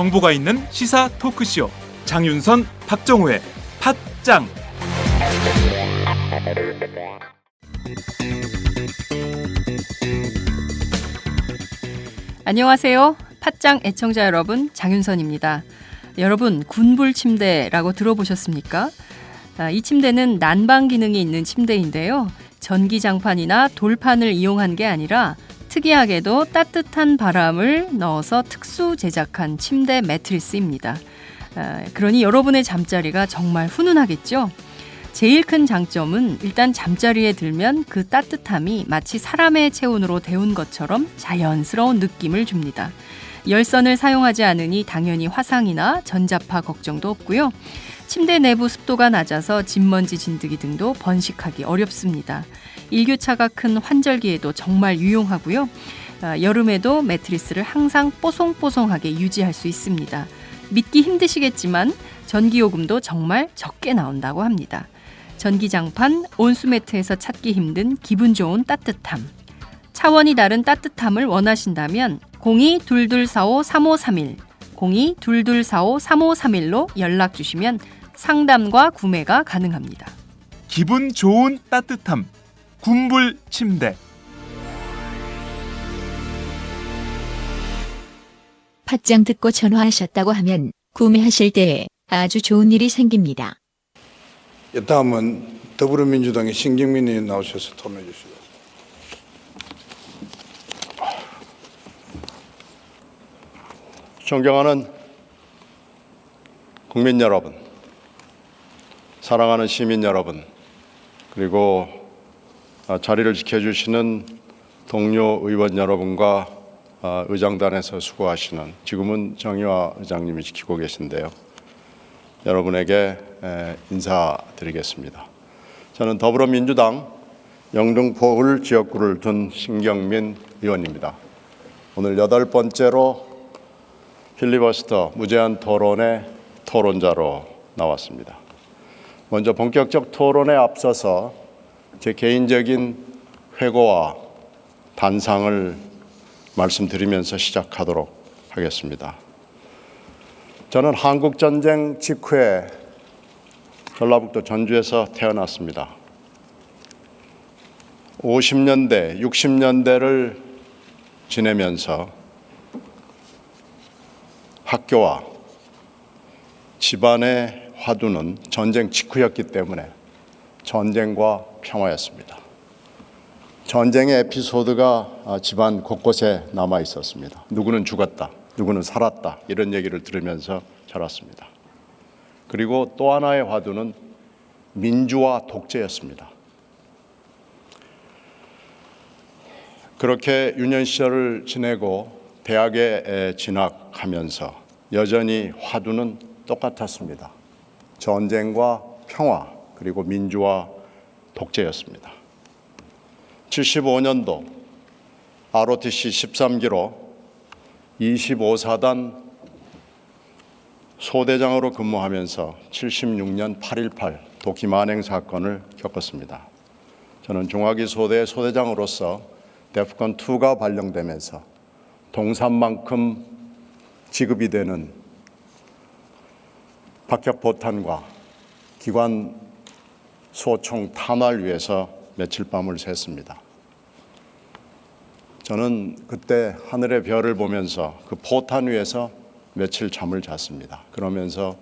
정보가 있는 시사 토크쇼 장윤선, 박정호의 팟짱. 안녕하세요. 팟짱 애청자 여러분, 장윤선입니다. 여러분, 군불 침대라고 들어보셨습니까? 이 침대는 난방 기능이 있는 침대인데요. 전기장판이나 돌판을 이용한 게 아니라 특이하게도 따뜻한 바람을 넣어서 특수 제작한 침대 매트리스입니다. 그러니 여러분의 잠자리가 정말 훈훈하겠죠? 제일 큰 장점은 일단 잠자리에 들면 그 따뜻함이 마치 사람의 체온으로 데운 것처럼 자연스러운 느낌을 줍니다. 열선을 사용하지 않으니 당연히 화상이나 전자파 걱정도 없고요. 침대 내부 습도가 낮아서 진먼지 진드기 등도 번식하기 어렵습니다. 일교차가 큰 환절기에도 정말 유용하고요. 여름에도 매트리스를 항상 뽀송뽀송하게 유지할 수 있습니다. 믿기 힘드시겠지만 전기요금도 정말 적게 나온다고 합니다. 전기장판, 온수매트에서 찾기 힘든 기분 좋은 따뜻함. 차원이 다른 따뜻함을 원하신다면 02-2245-3531, 02-2245-3531로 연락 주시면 상담과 구매가 가능합니다. 기분 좋은 따뜻함, 군불 침대. 팟짱 듣고 전화하셨다고 하면 구매하실 때에 아주 좋은 일이 생깁니다. 다음은 더불어민주당의 신경민 의원 나오셔서 토론해 주시고. 존경하는 국민 여러분, 사랑하는 시민 여러분, 그리고 자리를 지켜주시는 동료 의원 여러분과 의장단에서 수고하시는, 지금은 정의화 의장님이 지키고 계신데요. 여러분에게 인사드리겠습니다. 저는 더불어민주당 영등포을 지역구를 둔 신경민 의원입니다. 오늘 8번째로 필리버스터 무제한 토론의 토론자로 나왔습니다. 먼저 본격적 토론에 앞서서 제 개인적인 회고와 단상을 말씀드리면서 시작하도록 하겠습니다. 저는 한국전쟁 직후에 전라북도 전주에서 태어났습니다. 50년대, 60년대를 지내면서 학교와 집안의 화두는 전쟁 직후였기 때문에 전쟁과 평화였습니다. 전쟁의 에피소드가 집안 곳곳에 남아 있었습니다. 누구는 죽었다, 누구는 살았다, 이런 얘기를 들으면서 자랐습니다. 그리고 또 하나의 화두는 민주화 독재였습니다. 그렇게 유년 시절을 지내고 대학에 진학하면서 여전히 화두는 똑같았습니다. 전쟁과 평화, 그리고 민주화 독재였습니다. 75년도 ROTC 13기로 25사단 소대장으로 근무하면서 76년 8.18 도끼 만행 사건을 겪었습니다. 저는 중화기 소대 소대장으로서 데프콘 2가 발령되면서 동산만큼 지급이 되는 박격포탄과 기관 소총 탄화를 위해서 며칠 밤을 샜습니다. 저는 그때 하늘의 별을 보면서 그 포탄 위에서 며칠 잠을 잤습니다. 그러면서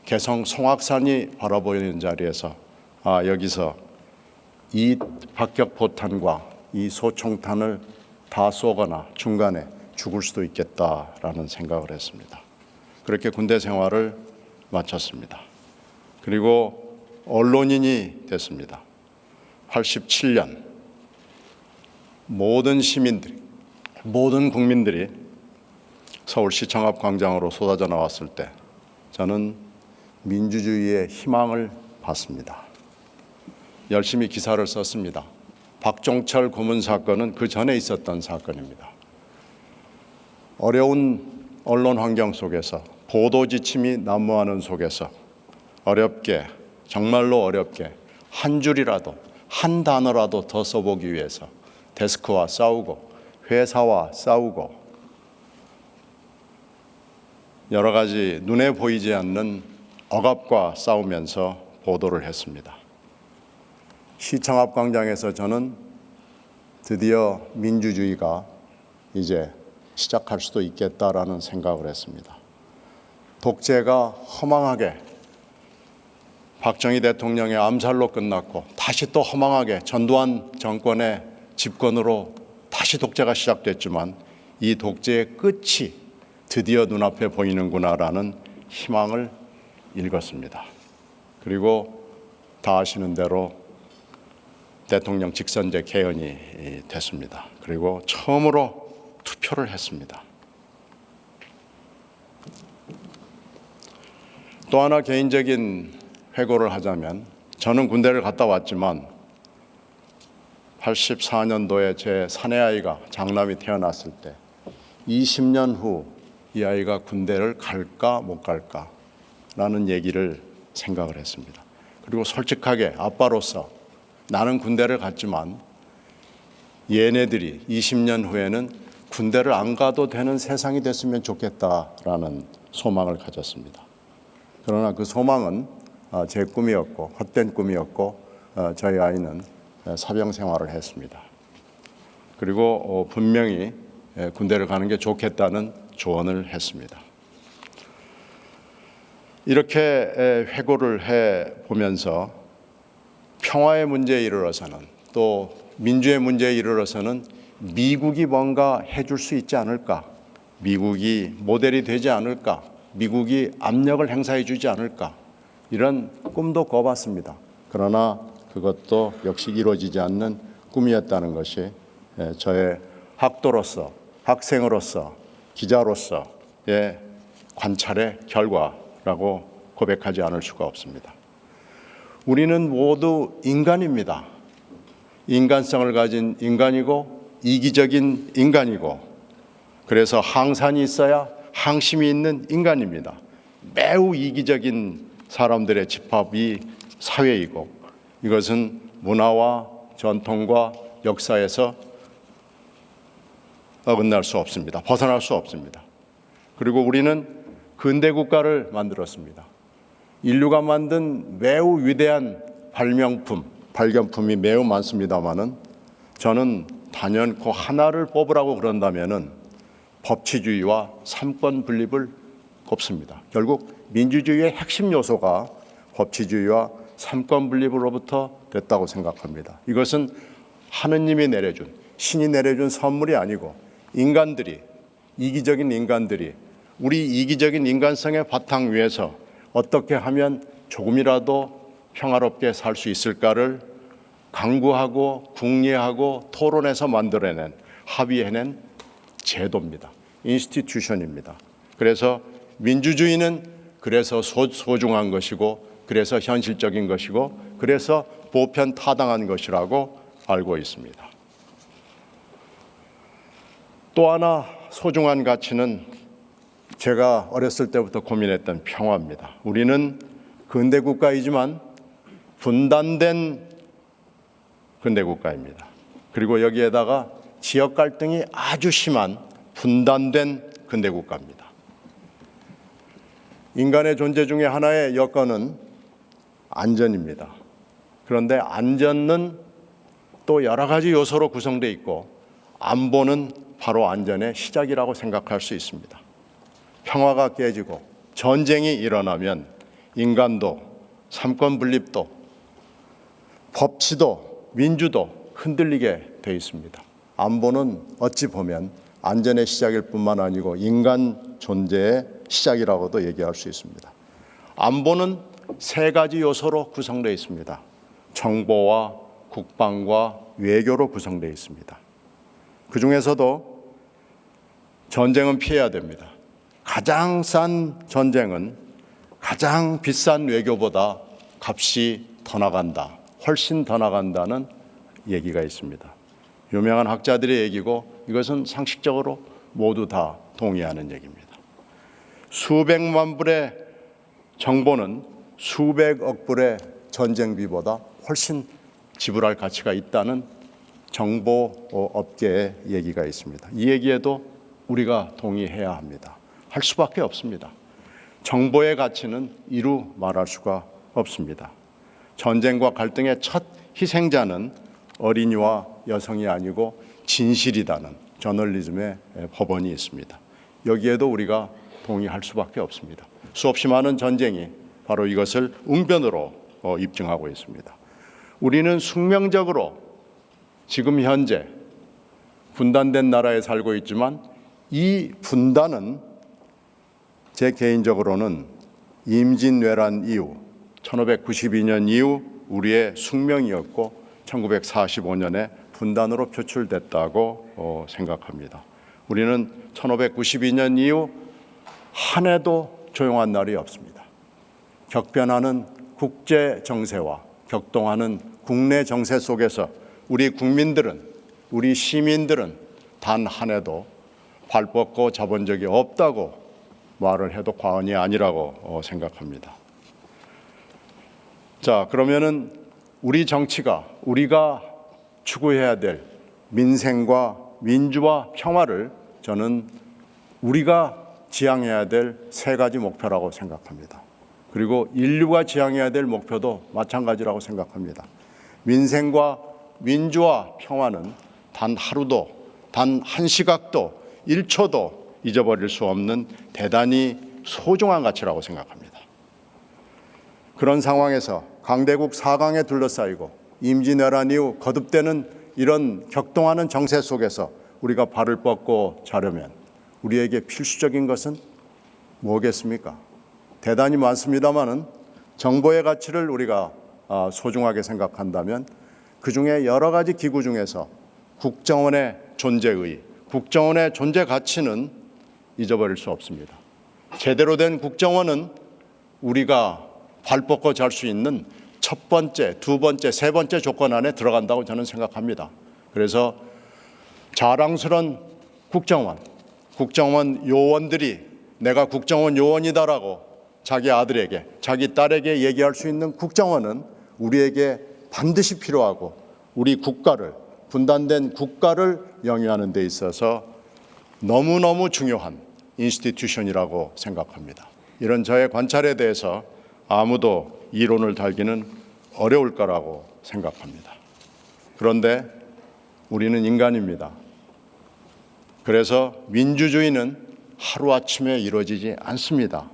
개성 송악산이 바라보이는 자리에서 여기서 이 박격포탄과 이 소총탄을 다 쏘거나 중간에 죽을 수도 있겠다라는 생각을 했습니다. 그렇게 군대 생활을 마쳤습니다. 그리고 언론인이 됐습니다. 87년 모든 시민들이, 모든 국민들이 서울시청 앞 광장으로 쏟아져 나왔을 때 저는 민주주의의 희망을 봤습니다. 열심히 기사를 썼습니다. 박종철 고문 사건은 그 전에 있었던 사건입니다. 어려운 언론 환경 속에서, 보도 지침이 난무하는 속에서 어렵게, 정말로 어렵게 한 줄이라도, 한 단어라도 더 써보기 위해서 데스크와 싸우고 회사와 싸우고 여러 가지 눈에 보이지 않는 억압과 싸우면서 보도를 했습니다. 시청 앞 광장에서 저는 드디어 민주주의가 이제 시작할 수도 있겠다라는 생각을 했습니다. 독재가 허망하게 박정희 대통령의 암살로 끝났고 다시 또 허망하게 전두환 정권의 집권으로 다시 독재가 시작됐지만 이 독재의 끝이 드디어 눈앞에 보이는구나라는 희망을 읽었습니다. 그리고 다 아시는 대로 대통령 직선제 개헌이 됐습니다. 그리고 처음으로 투표를 했습니다. 또 하나 개인적인 회고를 하자면 저는 군대를 갔다 왔지만 84년도에 제 사내아이가 장남이 태어났을 때 20년 후 이 아이가 군대를 갈까 못 갈까 라는 얘기를 생각을 했습니다. 그리고 솔직하게 아빠로서 나는 군대를 갔지만 얘네들이 20년 후에는 군대를 안 가도 되는 세상이 됐으면 좋겠다라는 소망을 가졌습니다. 그러나 그 소망은 제 꿈이었고 헛된 꿈이었고 저희 아이는 사병 생활을 했습니다. 그리고 분명히 군대를 가는 게 좋겠다는 조언을 했습니다. 이렇게 회고를 해보면서 평화의 문제에 이르러서는 또 민주의 문제에 이르러서는 미국이 뭔가 해줄 수 있지 않을까, 미국이 모델이 되지 않을까, 미국이 압력을 행사해 주지 않을까 이런 꿈도 꿔봤습니다. 그러나 그것도 역시 이루어지지 않는 꿈이었다는 것이 저의 학도로서, 학생으로서, 기자로서의 관찰의 결과라고 고백하지 않을 수가 없습니다. 우리는 모두 인간입니다. 인간성을 가진 인간이고 이기적인 인간이고 그래서 항산이 있어야 항심이 있는 인간입니다. 매우 이기적인 사람들의 집합이 사회이고 이것은 문화와 전통과 역사에서 어긋날 수 없습니다. 벗어날 수 없습니다. 그리고 우리는 근대 국가를 만들었습니다. 인류가 만든 매우 위대한 발견품이 매우 많습니다만은 저는 단연코 하나를 뽑으라고 그런다면은 법치주의와 삼권 분립을 꼽습니다. 결국 민주주의의 핵심 요소가 법치주의와 삼권 분립으로부터 됐다고 생각합니다. 이것은 하느님이 내려준, 신이 내려준 선물이 아니고 인간들이, 이기적인 인간들이 우리 이기적인 인간성의 바탕 위에서 어떻게 하면 조금이라도 평화롭게 살 수 있을까를 강구하고 궁리하고 토론해서 만들어낸, 합의해낸 제도입니다. 인스티튜션입니다. 그래서 민주주의는 그래서 소중한 것이고 그래서 현실적인 것이고 그래서 보편타당한 것이라고 알고 있습니다. 또 하나 소중한 가치는 제가 어렸을 때부터 고민했던 평화입니다. 우리는 근대 국가이지만 분단된 근대 국가입니다. 그리고 여기에다가 지역 갈등이 아주 심한 분단된 근대 국가입니다. 인간의 존재 중에 하나의 여건은 안전입니다. 그런데 안전은 또 여러 가지 요소로 구성되어 있고 안보는 바로 안전의 시작이라고 생각할 수 있습니다. 평화가 깨지고 전쟁이 일어나면 인간도 삼권 분립도 법치도 민주도 흔들리게 되어 있습니다. 안보는 어찌 보면 안전의 시작일 뿐만 아니고 인간 존재의 시작이라고도 얘기할 수 있습니다. 안보는 세 가지 요소로 구성되어 있습니다. 정보와 국방과 외교로 구성되어 있습니다. 그 중에서도 전쟁은 피해야 됩니다. 가장 싼 전쟁은 가장 비싼 외교보다 값이 더 나간다, 훨씬 더 나간다는 얘기가 있습니다. 유명한 학자들의 얘기고 이것은 상식적으로 모두 다 동의하는 얘기입니다. 수백만 불의 정보는 수백억 불의 전쟁비보다 훨씬 지불할 가치가 있다는 정보업계의 얘기가 있습니다. 이 얘기에도 우리가 동의해야 합니다. 할 수밖에 없습니다. 정보의 가치는 이루 말할 수가 없습니다. 전쟁과 갈등의 첫 희생자는 어린이와 여성이 아니고 진실이라는 저널리즘의 법원이 있습니다. 여기에도 우리가 동의할 수밖에 없습니다. 수없이 많은 전쟁이 바로 이것을 웅변으로 입증하고 있습니다. 우리는 숙명적으로 지금 현재 분단된 나라에 살고 있지만 이 분단은 제 개인적으로는 임진왜란 이후 1592년 이후 우리의 숙명이었고 1945년에 분단으로 표출됐다고 생각합니다. 우리는 1592년 이후 한 해도 조용한 날이 없습니다. 격변하는 국제 정세와 격동하는 국내 정세 속에서 우리 국민들은, 우리 시민들은 단 한 해도 발 뻗고 잡은 적이 없다고 말을 해도 과언이 아니라고 생각합니다. 자, 그러면은 우리 정치가 우리가 추구해야 될 민생과 민주와 평화를 저는 우리가 지향해야 될 세 가지 목표라고 생각합니다. 그리고 인류가 지향해야 될 목표도 마찬가지라고 생각합니다. 민생과 민주와 평화는 단 하루도, 단 한 시각도, 1초도 잊어버릴 수 없는 대단히 소중한 가치라고 생각합니다. 그런 상황에서 강대국 4강에 둘러싸이고 임진왜란 이후 거듭되는 이런 격동하는 정세 속에서 우리가 발을 뻗고 자려면 우리에게 필수적인 것은 뭐겠습니까? 대단히 많습니다마는 정보의 가치를 우리가 소중하게 생각한다면 그중에 여러 가지 기구 중에서 국정원의 존재의, 국정원의 존재 가치는 잊어버릴 수 없습니다. 제대로 된 국정원은 우리가 발 뻗고 잘 수 있는 첫 번째, 두 번째, 세 번째 조건 안에 들어간다고 저는 생각합니다. 그래서 자랑스러운 국정원 요원들이 내가 국정원 요원이다라고 자기 아들에게, 자기 딸에게 얘기할 수 있는 국정원은 우리에게 반드시 필요하고 우리 국가를, 분단된 국가를 영위하는 데 있어서 너무너무 중요한 인스티튜션이라고 생각합니다. 이런 저의 관찰에 대해서 아무도 이론을 달기는 어려울 거라고 생각합니다. 그런데 우리는 인간입니다. 그래서 민주주의는 하루아침에 이루어지지 않습니다.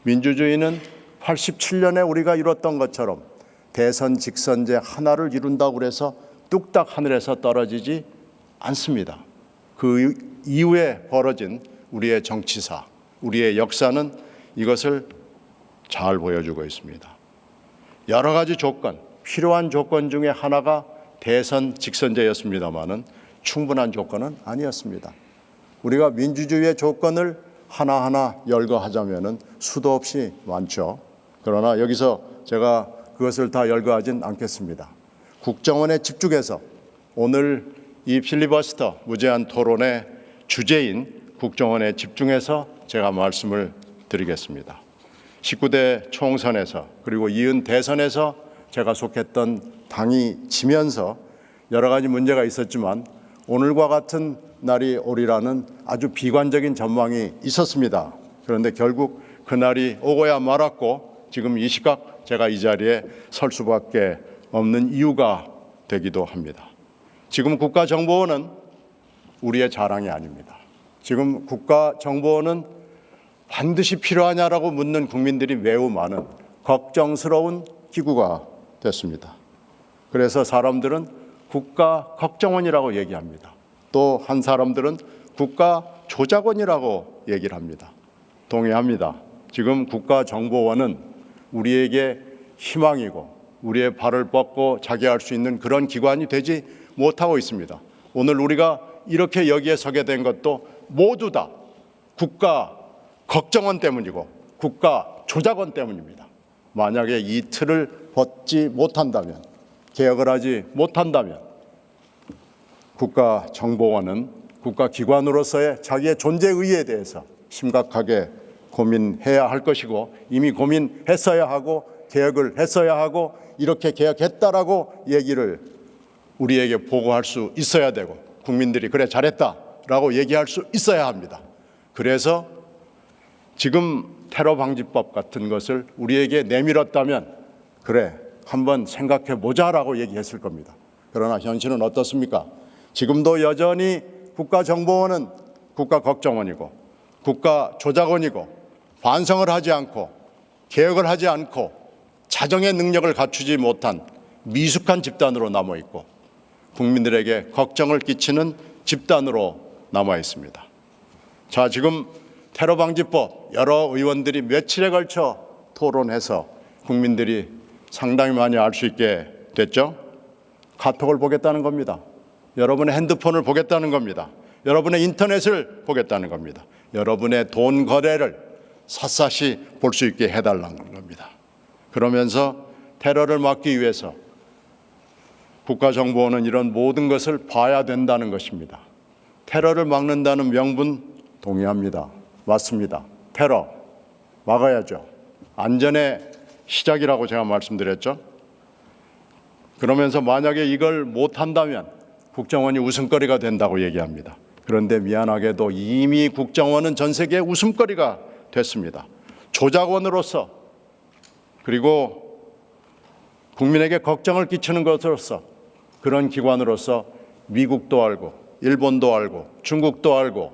민주주의는 87년에 우리가 이뤘던 것처럼 대선 직선제 하나를 이룬다고 해서 뚝딱 하늘에서 떨어지지 않습니다. 그 이후에 벌어진 우리의 정치사, 우리의 역사는 이것을 잘 보여주고 있습니다. 여러 가지 조건, 필요한 조건 중에 하나가 대선 직선제였습니다마는 충분한 조건은 아니었습니다. 우리가 민주주의의 조건을 하나하나 열거하자면은 수도 없이 많죠. 그러나 여기서 제가 그것을 다 열거하진 않겠습니다. 국정원에 집중해서 오늘 이 필리버스터 무제한 토론의 주제인 국정원에 집중해서 제가 말씀을 드리겠습니다. 19대 총선에서 그리고 이은 대선에서 제가 속했던 당이 지면서 여러 가지 문제가 있었지만 오늘과 같은 날이 오리라는 아주 비관적인 전망이 있었습니다. 그런데 결국 그날이 오고야 말았고 지금 이 시각 제가 이 자리에 설 수밖에 없는 이유가 되기도 합니다. 지금 국가정보원은 우리의 자랑이 아닙니다. 지금 국가정보원은 반드시 필요하냐라고 묻는 국민들이 매우 많은 걱정스러운 기구가 됐습니다. 그래서 사람들은 국가걱정원이라고 얘기합니다. 또 한 사람들은 국가조작원이라고 얘기를 합니다. 동의합니다. 지금 국가정보원은 우리에게 희망이고 우리의 발을 뻗고 자기할 수 있는 그런 기관이 되지 못하고 있습니다. 오늘 우리가 이렇게 여기에 서게 된 것도 모두 다 국가걱정원 때문이고 국가조작원 때문입니다. 만약에 이 틀을 벗지 못한다면, 개혁을 하지 못한다면 국가정보원은 국가기관으로서의 자기의 존재 의의에 대해서 심각하게 고민해야 할 것이고 이미 고민했어야 하고 개혁을 했어야 하고 이렇게 개혁했다라고 얘기를 우리에게 보고할 수 있어야 되고 국민들이 그래 잘했다라고 얘기할 수 있어야 합니다. 그래서 지금 테러 방지법 같은 것을 우리에게 내밀었다면 그래 한번 생각해 보자라고 얘기했을 겁니다. 그러나 현실은 어떻습니까? 지금도 여전히 국가정보원은 국가걱정원이고 국가조작원이고 반성을 하지 않고 개혁을 하지 않고 자정의 능력을 갖추지 못한 미숙한 집단으로 남아 있고 국민들에게 걱정을 끼치는 집단으로 남아 있습니다. 자, 지금 테러 방지법 여러 의원들이 며칠에 걸쳐 토론해서 국민들이 상당히 많이 알 수 있게 됐죠. 카톡을 보겠다는 겁니다. 여러분의 핸드폰을 보겠다는 겁니다. 여러분의 인터넷을 보겠다는 겁니다. 여러분의 돈 거래를 샅샅이 볼 수 있게 해달라는 겁니다. 그러면서 테러를 막기 위해서 국가정보원은 이런 모든 것을 봐야 된다는 것입니다. 테러를 막는다는 명분 동의합니다. 맞습니다. 테러 막아야죠. 안전의 시작이라고 제가 말씀드렸죠. 그러면서 만약에 이걸 못한다면 국정원이 웃음거리가 된다고 얘기합니다. 그런데 미안하게도 이미 국정원은 전 세계의 웃음거리가 됐습니다. 조작원으로서 그리고 국민에게 걱정을 끼치는 것으로서 그런 기관으로서 미국도 알고 일본도 알고 중국도 알고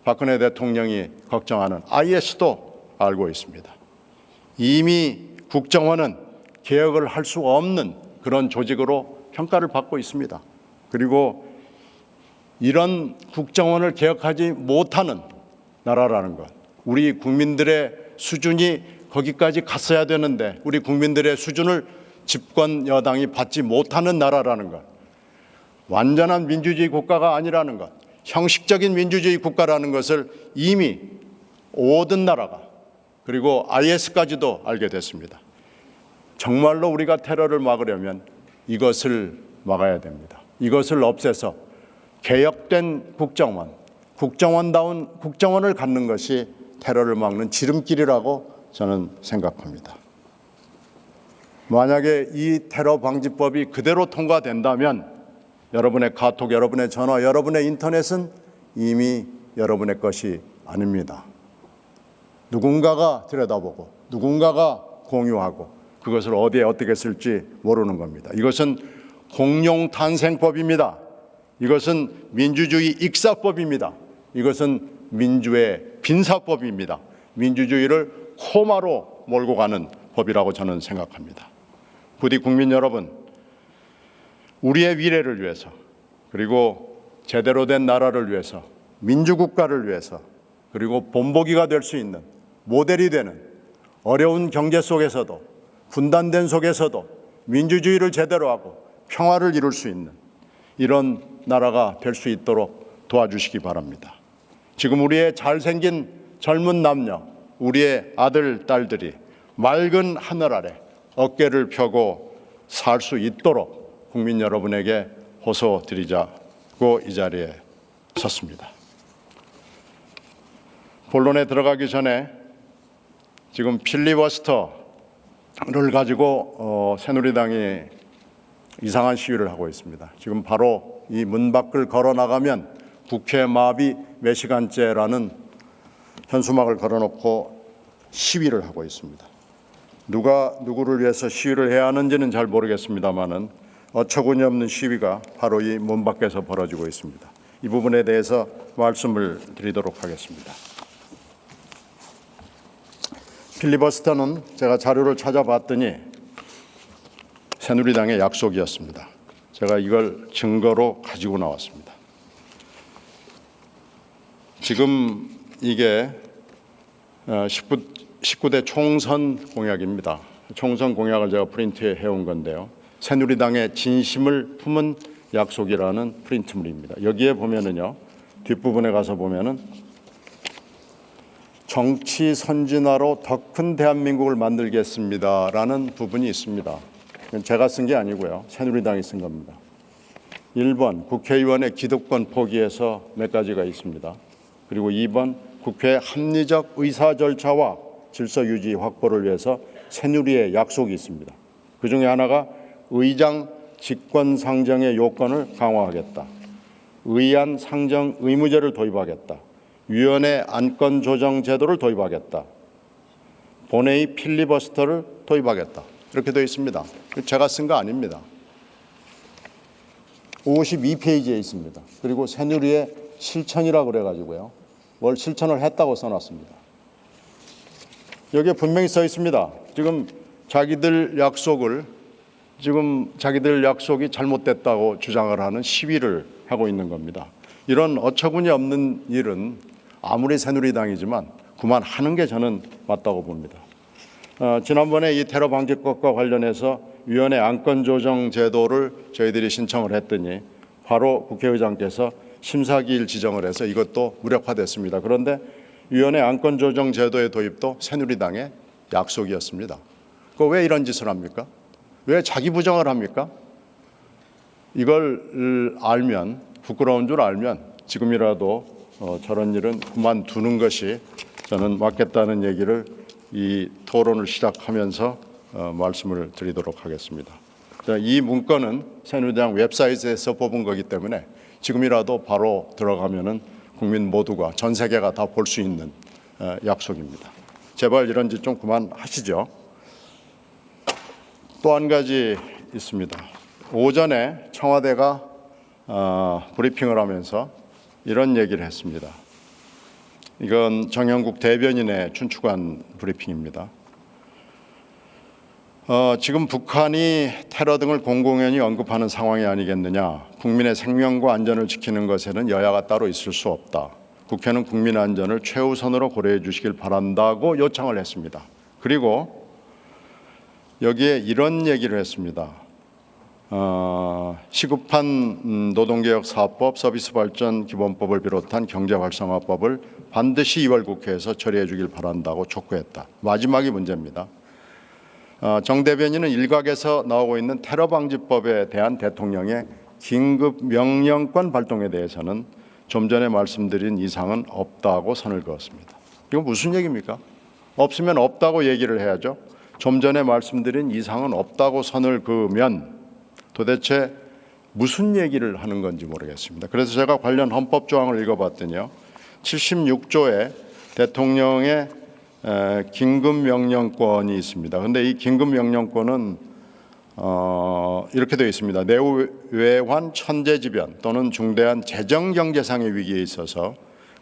박근혜 대통령이 걱정하는 IS도 알고 있습니다. 이미 국정원은 개혁을 할 수 없는 그런 조직으로 평가를 받고 있습니다. 그리고 이런 국정원을 개혁하지 못하는 나라라는 것, 우리 국민들의 수준이 거기까지 갔어야 되는데 우리 국민들의 수준을 집권 여당이 받지 못하는 나라라는 것, 완전한 민주주의 국가가 아니라는 것, 형식적인 민주주의 국가라는 것을 이미 모든 나라가 그리고 IS까지도 알게 됐습니다. 정말로 우리가 테러를 막으려면 이것을 막아야 됩니다. 이것을 없애서 개혁된 국정원, 국정원다운 국정원을 갖는 것이 테러를 막는 지름길이라고 저는 생각합니다. 만약에 이 테러 방지법이 그대로 통과된다면 여러분의 카톡, 여러분의 전화, 여러분의 인터넷은 이미 여러분의 것이 아닙니다. 누군가가 들여다보고 누군가가 공유하고 그것을 어디에 어떻게 쓸지 모르는 겁니다. 이것은 공룡탄생법입니다. 이것은 민주주의 익사법입니다. 이것은 민주의 빈사법입니다. 민주주의를 코마로 몰고 가는 법이라고 저는 생각합니다. 부디 국민 여러분, 우리의 미래를 위해서 그리고 제대로 된 나라를 위해서 민주국가를 위해서 그리고 본보기가 될 수 있는 모델이 되는 어려운 경제 속에서도 분단된 속에서도 민주주의를 제대로 하고 평화를 이룰 수 있는 이런 나라가 될 수 있도록 도와주시기 바랍니다. 지금 우리의 잘생긴 젊은 남녀, 우리의 아들, 딸들이 맑은 하늘 아래 어깨를 펴고 살 수 있도록 국민 여러분에게 호소드리자고 이 자리에 섰습니다. 본론에 들어가기 전에 지금 필리버스터를 가지고 새누리당이 이상한 시위를 하고 있습니다. 지금 바로 이 문 밖을 걸어 나가면 국회 마비 몇 시간째라는 현수막을 걸어놓고 시위를 하고 있습니다. 누가 누구를 위해서 시위를 해야 하는지는 잘 모르겠습니다만은 어처구니 없는 시위가 바로 이 문 밖에서 벌어지고 있습니다. 이 부분에 대해서 말씀을 드리도록 하겠습니다. 필리버스터는 제가 자료를 찾아봤더니 새누리당의 약속이었습니다. 제가 이걸 증거로 가지고 나왔습니다. 지금 이게 19대 총선 공약입니다. 총선 공약을 제가 프린트해 온 건데요. 새누리당의 진심을 품은 약속이라는 프린트물입니다. 여기에 보면은요, 뒷부분에 가서 보면은 정치 선진화로 더 큰 대한민국을 만들겠습니다라는 부분이 있습니다. 제가 쓴 게 아니고요. 새누리당이 쓴 겁니다. 1번 국회의원의 기득권 포기에서 몇 가지가 있습니다. 그리고 2번 국회 합리적 의사 절차와 질서 유지 확보를 위해서 새누리의 약속이 있습니다. 그중에 하나가 의장 직권 상정의 요건을 강화하겠다. 의안 상정 의무제를 도입하겠다. 위원회 안건 조정 제도를 도입하겠다. 본회의 필리버스터를 도입하겠다. 이렇게 되어 있습니다. 제가 쓴 거 아닙니다. 52페이지에 있습니다. 그리고 새누리의 실천이라고 그래가지고요. 뭘 실천을 했다고 써놨습니다. 여기에 분명히 써 있습니다. 지금 자기들 약속이 잘못됐다고 주장을 하는 시위를 하고 있는 겁니다. 이런 어처구니 없는 일은 아무리 새누리당이지만 그만하는 게 저는 맞다고 봅니다. 지난번에 이 테러 방지법과 관련해서 위원회 안건조정 제도를 저희들이 신청을 했더니 바로 국회의장께서 심사기일 지정을 해서 이것도 무력화됐습니다. 그런데 위원회 안건조정 제도의 도입도 새누리당의 약속이었습니다. 왜 이런 짓을 합니까? 왜 자기 부정을 합니까? 이걸 알면, 부끄러운 줄 알면 지금이라도 저런 일은 그만두는 것이 저는 맞겠다는 얘기를 이 토론을 시작하면서 말씀을 드리도록 하겠습니다. 이 문건은 새누리당 웹사이트에서 뽑은 거기 때문에 지금이라도 바로 들어가면은 국민 모두가 전 세계가 다 볼 수 있는 약속입니다. 제발 이런 짓 좀 그만하시죠. 또 한 가지 있습니다. 오전에 청와대가 브리핑을 하면서 이런 얘기를 했습니다. 이건 정영국 대변인의 춘추관 브리핑입니다. 지금 북한이 테러 등을 공공연히 언급하는 상황이 아니겠느냐. 국민의 생명과 안전을 지키는 것에는 여야가 따로 있을 수 없다. 국회는 국민 안전을 최우선으로 고려해 주시길 바란다고 요청을 했습니다. 그리고 여기에 이런 얘기를 했습니다. 시급한 노동개혁 사업법, 서비스발전 기본법을 비롯한 경제활성화법을 반드시 2월 국회에서 처리해 주길 바란다고 촉구했다. 마지막이 문제입니다. 정 대변인은 일각에서 나오고 있는 테러방지법에 대한 대통령의 긴급 명령권 발동에 대해서는 좀 전에 말씀드린 이상은 없다고 선을 그었습니다. 이건 무슨 얘기입니까? 없으면 없다고 얘기를 해야죠. 좀 전에 말씀드린 이상은 없다고 선을 그으면 도대체 무슨 얘기를 하는 건지 모르겠습니다. 그래서 제가 관련 헌법 조항을 읽어봤더니요. 76조에 대통령의 긴급명령권이 있습니다. 그런데 이 긴급명령권은 이렇게 되어 있습니다. 내외환 천재지변 또는 중대한 재정경제상의 위기에 있어서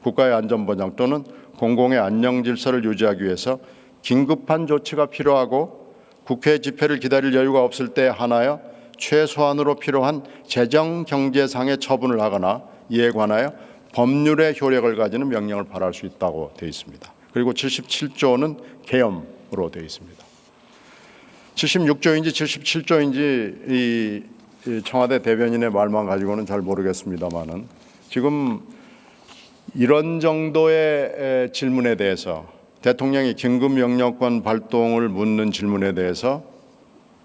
국가의 안전보장 또는 공공의 안녕질서를 유지하기 위해서 긴급한 조치가 필요하고 국회 집회를 기다릴 여유가 없을 때에 한하여 최소한으로 필요한 재정경제상의 처분을 하거나 이에 관하여 법률의 효력을 가지는 명령을 발할 수 있다고 되어 있습니다. 그리고 77조는 계엄으로 되어 있습니다. 76조인지 77조인지 이 청와대 대변인의 말만 가지고는 잘 모르겠습니다만은 지금 이런 정도의 질문에 대해서 대통령이 긴급명령권 발동을 묻는 질문에 대해서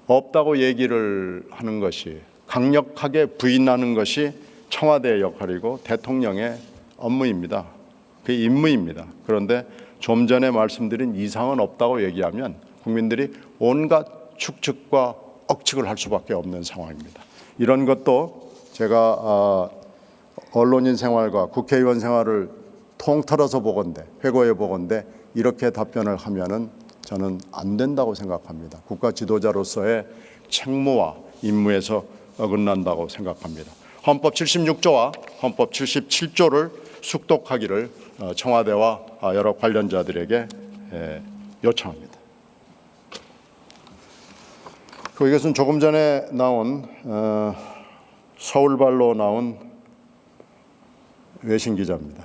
없다고 얘기를 하는 것이 강력하게 부인하는 것이 청와대의 역할이고 대통령의 업무입니다. 그게 임무입니다. 그런데 좀 전에 말씀드린 이상은 없다고 얘기하면 국민들이 온갖 축측과 억측을 할 수밖에 없는 상황입니다. 이런 것도 제가 언론인 생활과 국회의원 생활을 통틀어서 보건대, 회고해 보건대 이렇게 답변을 하면은 저는 안 된다고 생각합니다. 국가 지도자로서의 책무와 임무에서 어긋난다고 생각합니다. 헌법 76조와 헌법 77조를 숙독하기를 청와대와 여러 관련자들에게 요청합니다. 이것은 조금 전에 나온 서울발로 나온 외신 기자입니다.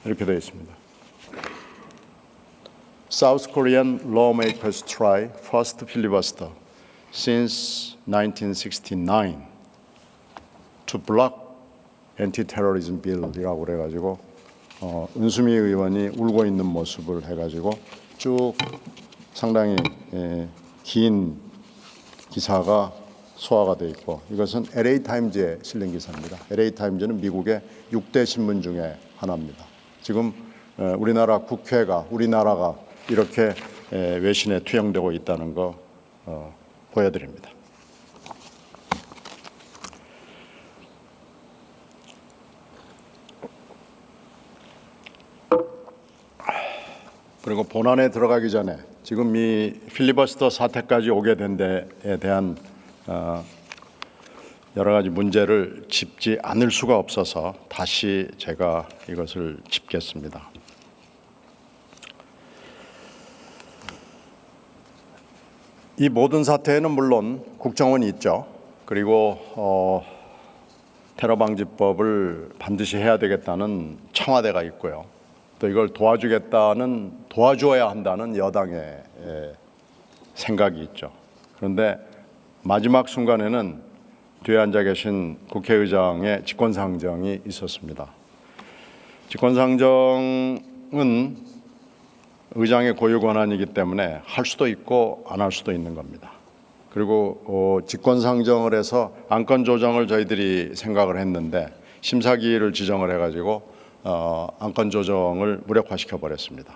이렇게 되어 있습니다. South Korean lawmakers try first filibuster since 1969 to block anti-terrorism bill이라고 그래가지고 은수미 의원이 울고 있는 모습을 해가지고 쭉 상당히 긴 기사가 소화가 되어 있고 이것은 LA 타임즈에 실린 기사입니다. LA 타임즈는 미국의 6대 신문 중에 하나입니다. 지금 우리나라 국회가 우리나라가 이렇게 외신에 투영되고 있다는 거 보여드립니다. 그리고 본안에 들어가기 전에 지금 이 필리버스터 사태까지 오게 된 데에 대한 여러 가지 문제를 짚지 않을 수가 없어서 다시 제가 이것을 짚겠습니다. 이 모든 사태에는 물론 국정원이 있죠. 그리고 테러방지법을 반드시 해야 되겠다는 청와대가 있고요. 또 이걸 도와주어야 한다는 여당의 생각이 있죠. 그런데 마지막 순간에는 뒤에 앉아 계신 국회의장의 직권상정이 있었습니다. 직권상정은 의장의 고유 권한이기 때문에 할 수도 있고 안 할 수도 있는 겁니다. 그리고 직권상정을 해서 안건 조정을 저희들이 생각을 했는데 심사기일을 지정을 해가지고 안건 조정을 무력화시켜 버렸습니다.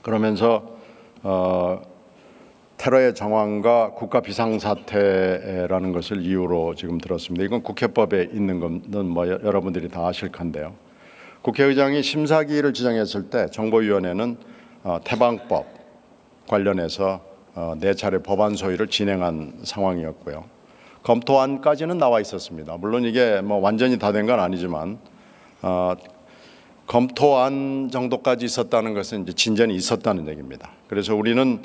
그러면서 테러의 정황과 국가 비상사태라는 것을 이유로 지금 들었습니다. 이건 국회법에 있는 것은 뭐 여러분들이 다 아실 건데요. 국회의장이 심사기일을 지정했을 때 정보위원회는 태방법 관련해서 4차례 법안 소위를 진행한 상황이었고요. 검토안까지는 나와 있었습니다. 물론 이게 뭐 완전히 다 된 건 아니지만 검토안 정도까지 있었다는 것은 이제 진전이 있었다는 얘기입니다. 그래서 우리는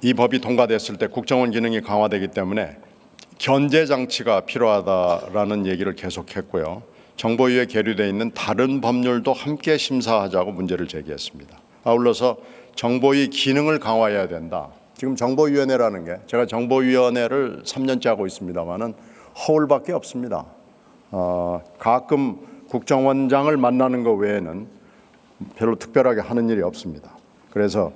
이 법이 통과됐을 때 국정원 기능이 강화되기 때문에 견제 장치가 필요하다라는 얘기를 계속했고요. 정보위에 계류되어 있는 다른 법률도 함께 심사하자고 문제를 제기했습니다. 아울러서 정보위 기능을 강화해야 된다. 지금 정보위원회라는 게 제가 정보위원회를 3년째 하고 있습니다마는 허울밖에 없습니다. 가끔 국정원장을 만나는 것 외에는 별로 특별하게 하는 일이 없습니다. 그래서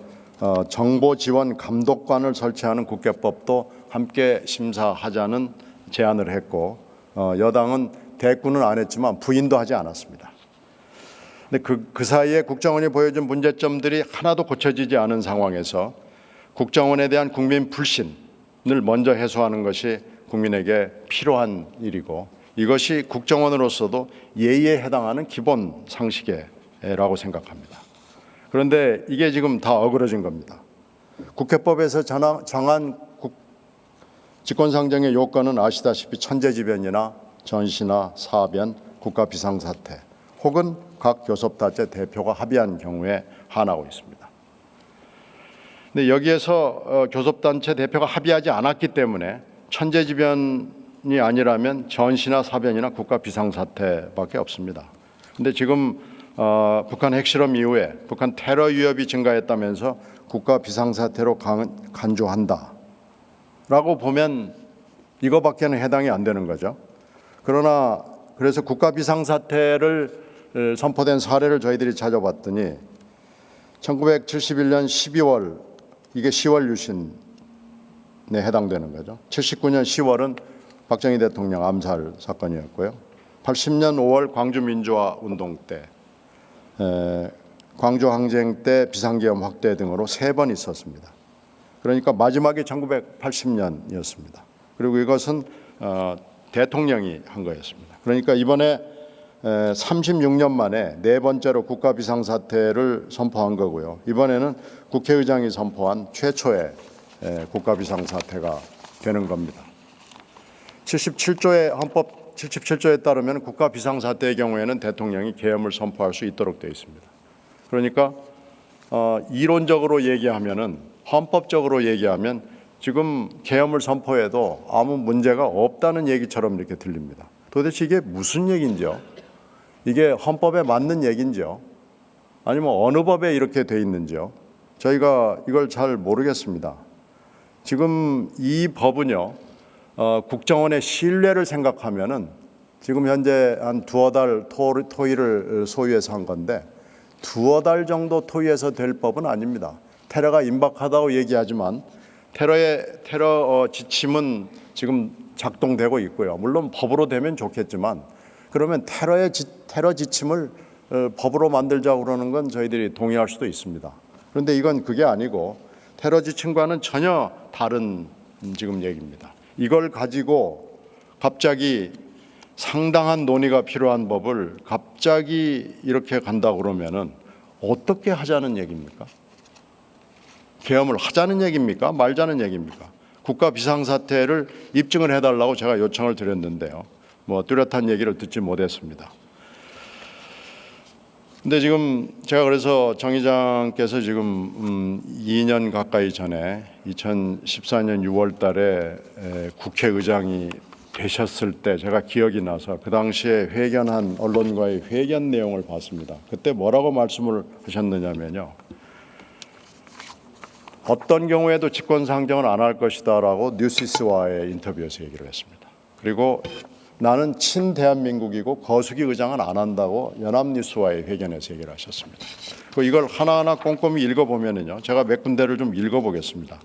정보지원감독관을 설치하는 국회법도 함께 심사하자는 제안을 했고 여당은 대꾸는 안 했지만 부인도 하지 않았습니다. 근데 그 사이에 국정원이 보여준 문제점들이 하나도 고쳐지지 않은 상황에서 국정원에 대한 국민 불신을 먼저 해소하는 것이 국민에게 필요한 일이고 이것이 국정원으로서도 예의에 해당하는 기본 상식이라고 생각합니다. 그런데 이게 지금 다 어그러진 겁니다. 국회법에서 정한 직권상정의 요건은 아시다시피 천재지변이나 전시나 사변, 국가 비상사태 혹은 각 교섭단체 대표가 합의한 경우에 한하고 있습니다. 근데 여기에서 교섭단체 대표가 합의하지 않았기 때문에 천재지변이 아니라면 전시나 사변이나 국가 비상사태밖에 없습니다. 근데 지금 북한 핵실험 이후에 북한 테러 위협이 증가했다면서 국가 비상사태로 간주한다 라고 보면 이거밖에는 해당이 안 되는 거죠. 그러나 그래서 국가 비상사태를 선포된 사례를 저희들이 찾아봤더니 1971년 12월 이게 10월 유신에 해당되는 거죠. 79년 10월은 박정희 대통령 암살 사건이었고요. 80년 5월 광주 민주화 운동 때 광주 항쟁 때 비상계엄 확대 등으로 3번 있었습니다. 그러니까 마지막이 1980년이었습니다. 그리고 이것은 대통령이 한 거였습니다. 그러니까 이번에 36년 만에 4번째로 국가 비상사태를 선포한 거고요. 이번에는 국회의장이 선포한 최초의 국가 비상사태가 되는 겁니다. 77조의 헌법 77조에 따르면 국가 비상사태의 경우에는 대통령이 계엄을 선포할 수 있도록 되어 있습니다. 그러니까 이론적으로 얘기하면은 헌법적으로 얘기하면 지금 계엄을 선포해도 아무 문제가 없다는 얘기처럼 이렇게 들립니다. 도대체 이게 무슨 얘기인지요? 이게 헌법에 맞는 얘기인지요? 아니면 어느 법에 이렇게 돼 있는지요? 저희가 이걸 잘 모르겠습니다. 지금 이 법은요, 국정원의 신뢰를 생각하면은 지금 현재 한 2달 토의를 소위해서 한 건데 2달 정도 토의해서 될 법은 아닙니다. 테러가 임박하다고 얘기하지만 테러 지침은 지금 작동되고 있고요. 물론 법으로 되면 좋겠지만 그러면 테러 지침을 법으로 만들자고 그러는 건 저희들이 동의할 수도 있습니다. 그런데 이건 그게 아니고 테러 지침과는 전혀 다른 지금 얘기입니다. 이걸 가지고 갑자기 상당한 논의가 필요한 법을 갑자기 이렇게 간다 그러면은 어떻게 하자는 얘기입니까? 계엄을 하자는 얘기입니까? 말자는 얘기입니까? 국가 비상사태를 입증을 해달라고 제가 요청을 드렸는데요. 뭐 뚜렷한 얘기를 듣지 못했습니다. 근데 지금 제가 그래서 정 의장께서 지금 2년 가까이 전에 2014년 6월 달에 국회의장이 되셨을 때 제가 기억이 나서 그 당시에 회견한 언론과의 회견 내용을 봤습니다. 그때 뭐라고 말씀을 하셨느냐면요. 어떤 경우에도 직권상정을 안 할 것이다라고 뉴시스와의 인터뷰에서 얘기를 했습니다. 그리고 나는 친대한민국이고 거수기 의장은 안 한다고 연합뉴스와의 회견에서 얘기를 하셨습니다. 이걸 하나하나 꼼꼼히 읽어보면요. 제가 몇 군데를 좀 읽어보겠습니다.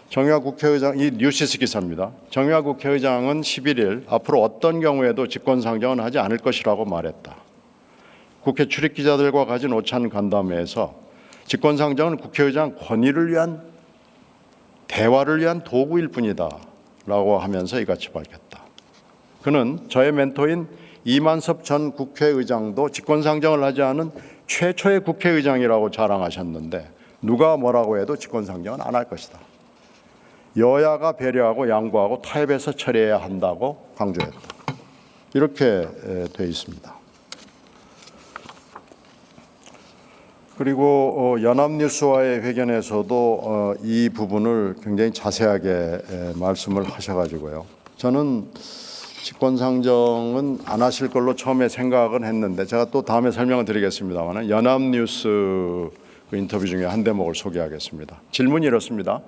정의화 국회의장, 이 뉴시스 기사입니다. 정의화 국회의장은 11일 앞으로 어떤 경우에도 직권상정은 하지 않을 것이라고 말했다. 국회 출입기자들과 가진 오찬 간담회에서 직권상정은 국회의장 권위를 위한 대화를 위한 도구일 뿐이다 라고 하면서 이같이 밝혔다. 그는 저의 멘토인 이만섭 전 국회의장도 직권상정을 하지 않은 최초의 국회의장이라고 자랑하셨는데 누가 뭐라고 해도 직권상정은 안 할 것이다. 여야가 배려하고 양보하고 타협해서 처리해야 한다고 강조했다. 이렇게 돼 있습니다. 그리고 연합뉴스와의 회견에서도 이 부분을 굉장히 자세하게 말씀을 하셔가지고요. 저는 직권상정은 안 하실 걸로 처음에 생각은 했는데 제가 또 다음에 설명을 드리겠습니다만 연합뉴스 그 인터뷰 중에 한 대목을 소개하겠습니다. 질문이 이렇습니다.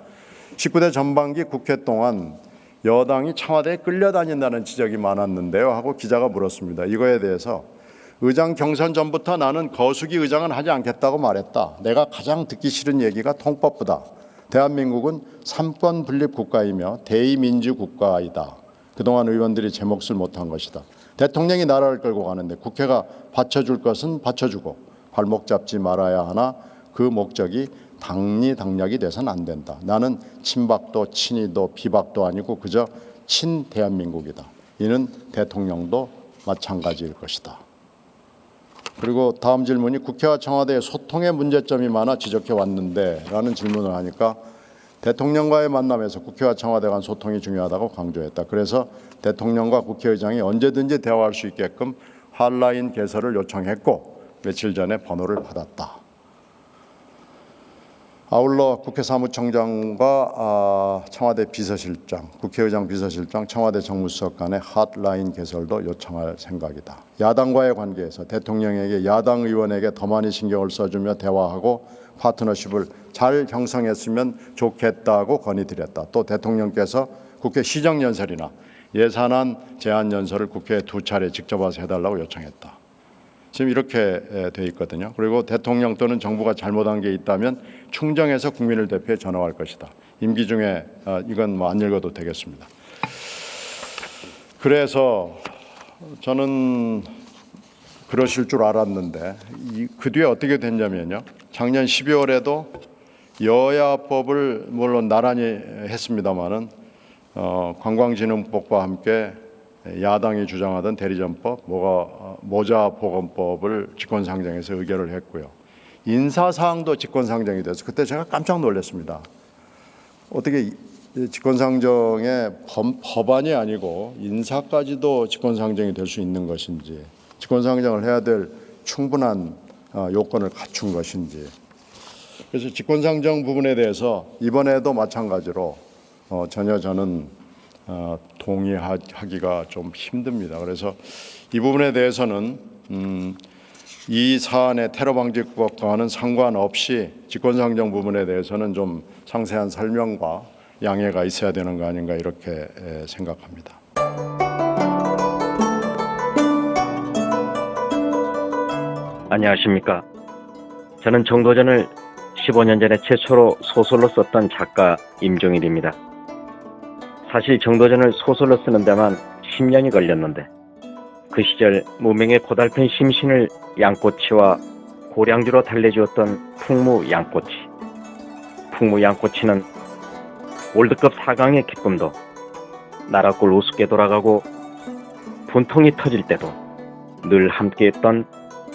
19대 전반기 국회 동안 여당이 청와대에 끌려다닌다는 지적이 많았는데요 하고 기자가 물었습니다. 이거에 대해서 의장 경선 전부터 나는 거수기 의장은 하지 않겠다고 말했다. 내가 가장 듣기 싫은 얘기가 통법부다. 대한민국은 삼권 분립 국가이며 대의민주 국가이다. 그동안 의원들이 제 몫을 못한 것이다. 대통령이 나라를 끌고 가는데 국회가 받쳐줄 것은 받쳐주고 발목 잡지 말아야 하나 그 목적이 당리당략이 돼서는 안 된다. 나는 친박도 친이도 비박도 아니고 그저 친대한민국이다. 이는 대통령도 마찬가지일 것이다. 그리고 다음 질문이 국회와 청와대의 소통의 문제점이 많아 지적해 왔는데 라는 질문을 하니까 대통령과의 만남에서 국회와 청와대 간 소통이 중요하다고 강조했다. 그래서 대통령과 국회의장이 언제든지 대화할 수 있게끔 핫라인 개설을 요청했고 며칠 전에 번호를 받았다. 아울러 국회 사무총장과 청와대 비서실장, 국회의장 비서실장, 청와대 정무수석 간의 핫라인 개설도 요청할 생각이다. 야당과의 관계에서 대통령에게 야당 의원에게 더 많이 신경을 써주며 대화하고 파트너십을 잘 형성했으면 좋겠다고 건의드렸다. 또 대통령께서 국회 시정연설이나 예산안 제안연설을 국회에 2차례 직접 와서 해달라고 요청했다. 지금 이렇게 돼 있거든요. 그리고 대통령 또는 정부가 잘못한 게 있다면 충정해서 국민을 대표해 전화할 것이다. 임기 중에 이건 뭐 안 읽어도 되겠습니다. 그래서 저는 그러실 줄 알았는데 그 뒤에 어떻게 됐냐면요. 작년 12월에도 여야법을 물론 나란히 했습니다마는 관광진흥법과 함께 야당이 주장하던 대리점법, 모자보건법을 직권상정해서 의결을 했고요. 인사사항도 직권상정이 돼서 그때 제가 깜짝 놀랐습니다. 어떻게 직권상정의 법안이 아니고 인사까지도 직권상정이 될 수 있는 것인지, 직권상정을 해야 될 충분한 요건을 갖춘 것인지. 그래서 직권상정 부분에 대해서 이번에도 마찬가지로 전혀 저는 동의하기가 좀 힘듭니다. 그래서 이 부분에 대해서는 이 사안의 테러방지법과는 상관없이 직권상정 부분에 대해서는 좀 상세한 설명과 양해가 있어야 되는 거 아닌가 이렇게 생각합니다. 안녕하십니까. 저는 정도전을 15년 전에 최초로 소설로 썼던 작가 임종일입니다. 사실 정도전을 소설로 쓰는 데만 10년이 걸렸는데 그 시절 무명의 고달픈 심신을 양꼬치와 고량주로 달래주었던 풍무 양꼬치. 풍무 양꼬치는 월드컵 4강의 기쁨도 나라골 우습게 돌아가고 분통이 터질 때도 늘 함께했던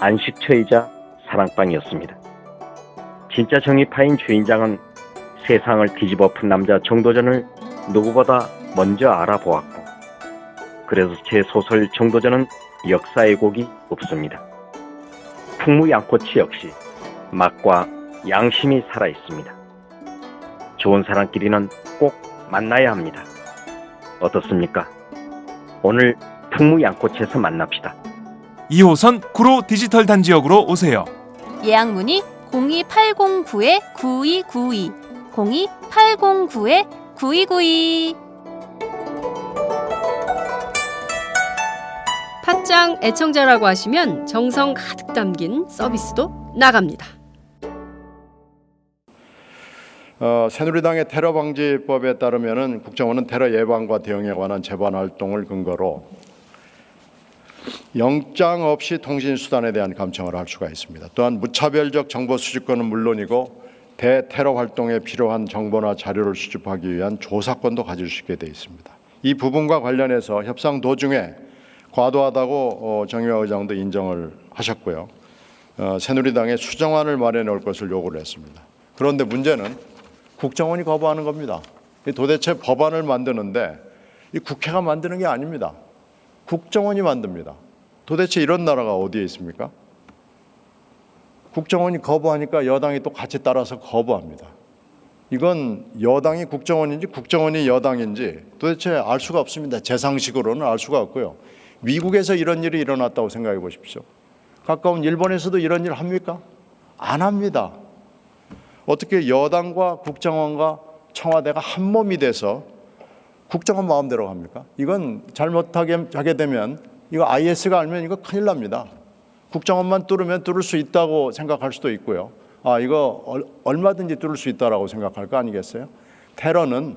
안식처이자 사랑방이었습니다. 진짜 정의파인 주인장은 세상을 뒤집어 푼 남자 정도전을 누구보다 먼저 알아보았고, 그래서 제 소설 정도전은 역사의 곡이 없습니다. 풍무양꼬치 역시 맛과 양심이 살아있습니다. 좋은 사람끼리는 꼭 만나야 합니다. 어떻습니까? 오늘 풍무양꼬치에서 만납시다. 2호선 구로 디지털 단지역으로 오세요. 예약 문의 02809-9292 02809-9292. 팟짱 애청자라고 하시면 정성 가득 담긴 서비스도 나갑니다. 새누리당의 테러 방지법에 따르면 국정원은 테러 예방과 대응에 관한 재반 활동을 근거로 영장 없이 통신 수단에 대한 감청을 할 수가 있습니다. 또한 무차별적 정보 수집권은 물론이고 대테러 활동에 필요한 정보나 자료를 수집하기 위한 조사권도 가질 수 있게 되어 있습니다. 이 부분과 관련해서 협상 도중에 과도하다고 정의화 의장도 인정을 하셨고요. 새누리당에 수정안을 마련해 올 것을 요구를 했습니다. 그런데 문제는 국정원이 거부하는 겁니다. 도대체 법안을 만드는데 이 국회가 만드는 게 아닙니다. 국정원이 만듭니다. 도대체 이런 나라가 어디에 있습니까? 국정원이 거부하니까 여당이 또 같이 따라서 거부합니다. 이건 여당이 국정원인지 국정원이 여당인지 도대체 알 수가 없습니다. 제 상식으로는 알 수가 없고요. 미국에서 이런 일이 일어났다고 생각해 보십시오. 가까운 일본에서도 이런 일 합니까? 안 합니다. 어떻게 여당과 국정원과 청와대가 한 몸이 돼서 국정원 마음대로 합니까? 이건 잘못하게 하게 되면 이거 IS가 알면 이거 큰일 납니다. 국정원만 뚫으면 뚫을 수 있다고 생각할 수도 있고요. 이거 얼마든지 뚫을 수 있다라고 생각할 거 아니겠어요? 테러는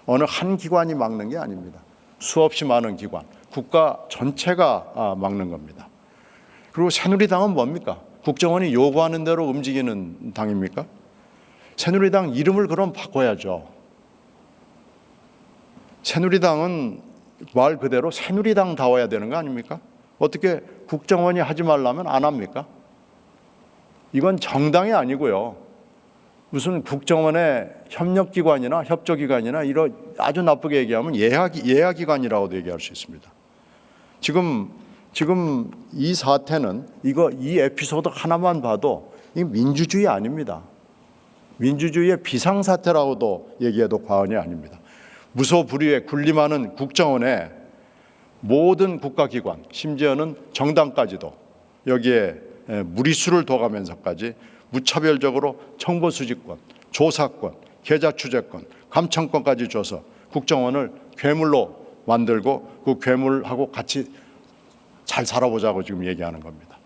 어느 한 기관이 막는 게 아닙니다. 수없이 많은 기관, 국가 전체가 막는 겁니다. 그리고 새누리당은 뭡니까? 국정원이 요구하는 대로 움직이는 당입니까? 새누리당 이름을 그럼 바꿔야죠. 새누리당은 말 그대로 새누리당다워야 되는 거 아닙니까? 어떻게 국정원이 하지 말라면 안 합니까? 이건 정당이 아니고요. 무슨 국정원의 협력기관이나 협조기관이나 이런 아주 나쁘게 얘기하면 예하기관이라고도 얘기할 수 있습니다. 지금 이 사태는 이 에피소드 하나만 봐도 이 민주주의 아닙니다. 민주주의의 비상사태라고도 얘기해도 과언이 아닙니다. 무소불위에 군림하는 국정원의 모든 국가기관, 심지어는 정당까지도 여기에 무리수를 둬가면서까지 무차별적으로 정보수집권, 조사권, 계좌추적권, 감청권까지 줘서 국정원을 괴물로 만들고 그 괴물하고 같이 잘 살아보자고 지금 얘기하는 겁니다.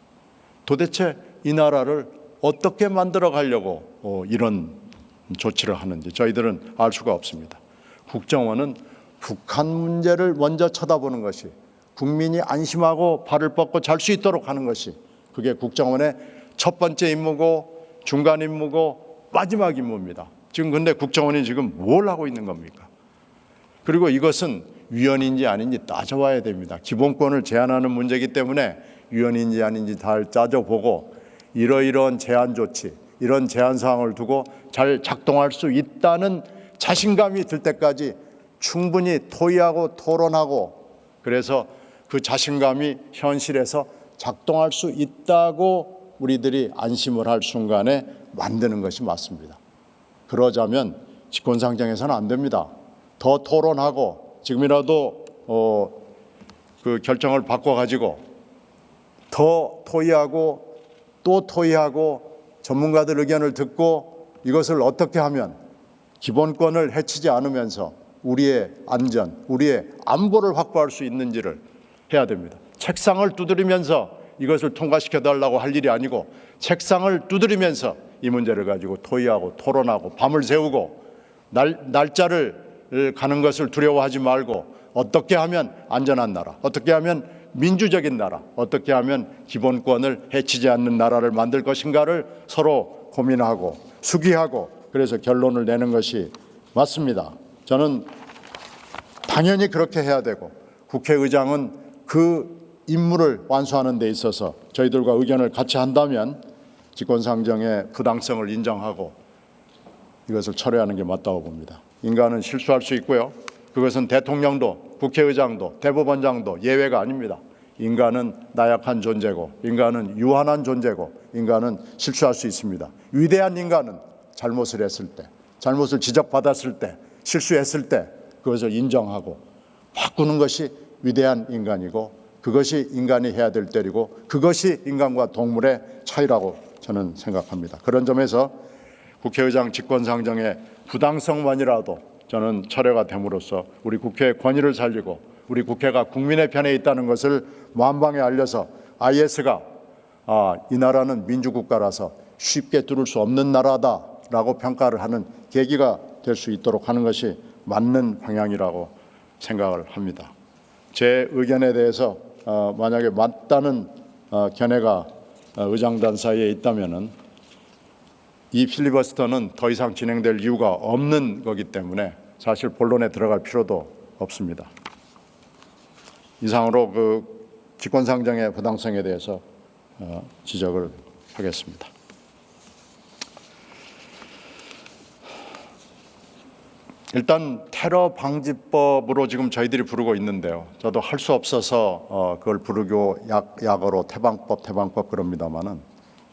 도대체 이 나라를 어떻게 만들어 가려고 이런 조치를 하는지 저희들은 알 수가 없습니다. 국정원은 북한 문제를 먼저 쳐다보는 것이, 국민이 안심하고 발을 뻗고 잘 수 있도록 하는 것이, 그게 국정원의 첫 번째 임무고 중간 임무고 마지막 임무입니다. 지금 근데 국정원이 지금 뭘 하고 있는 겁니까? 그리고 이것은 위헌인지 아닌지 따져봐야 됩니다. 기본권을 제한하는 문제이기 때문에 위헌인지 아닌지 잘 따져보고 이러이러한 제한 조치, 이런 제한 사항을 두고 잘 작동할 수 있다는 자신감이 들 때까지 충분히 토의하고 토론하고, 그래서 그 자신감이 현실에서 작동할 수 있다고 우리들이 안심을 할 순간에 만드는 것이 맞습니다. 그러자면 집권상정에서는 안 됩니다. 더 토론하고 지금이라도 그 결정을 바꿔가지고 더 토의하고 또 토의하고 전문가들 의견을 듣고 이것을 어떻게 하면 기본권을 해치지 않으면서 우리의 안전, 우리의 안보를 확보할 수 있는지를 해야 됩니다. 책상을 두드리면서 이것을 통과시켜달라고 할 일이 아니고 책상을 두드리면서 이 문제를 가지고 토의하고 토론하고 밤을 새우고 날짜를 가는 것을 두려워하지 말고 어떻게 하면 안전한 나라, 어떻게 하면 민주적인 나라, 어떻게 하면 기본권을 해치지 않는 나라를 만들 것인가를 서로 고민하고 수기하고 그래서 결론을 내는 것이 맞습니다. 저는 당연히 그렇게 해야 되고 국회의장은 그 임무를 완수하는 데 있어서 저희들과 의견을 같이 한다면 직권상정의 부당성을 인정하고 이것을 철회하는 게 맞다고 봅니다. 인간은 실수할 수 있고요. 그것은 대통령도 국회의장도 대법원장도 예외가 아닙니다. 인간은 나약한 존재고 인간은 유한한 존재고 인간은 실수할 수 있습니다. 위대한 인간은 잘못을 했을 때, 잘못을 지적받았을 때, 실수했을 때 그것을 인정하고 바꾸는 것이 위대한 인간이고 그것이 인간이 해야 될 때이고 그것이 인간과 동물의 차이라고 저는 생각합니다. 그런 점에서 국회의장 직권상정의 부당성만이라도 저는 철회가 됨으로써 우리 국회의 권위를 살리고 우리 국회가 국민의 편에 있다는 것을 만방에 알려서 IS가 이 나라는 민주국가라서 쉽게 뚫을 수 없는 나라다라고 평가를 하는 계기가 될 수 있도록 하는 것이 맞는 방향이라고 생각을 합니다. 제 의견에 대해서 만약에 맞다는 견해가 의장단 사이에 있다면은 이 필리버스터는 더 이상 진행될 이유가 없는 거기 때문에 사실 본론에 들어갈 필요도 없습니다. 이상으로 그 직권상정의 부당성에 대해서 지적을 하겠습니다. 일단 테러 방지법으로 지금 저희들이 부르고 있는데요. 저도 할 수 없어서 그걸 부르고 약어로 태방법 그럽니다만은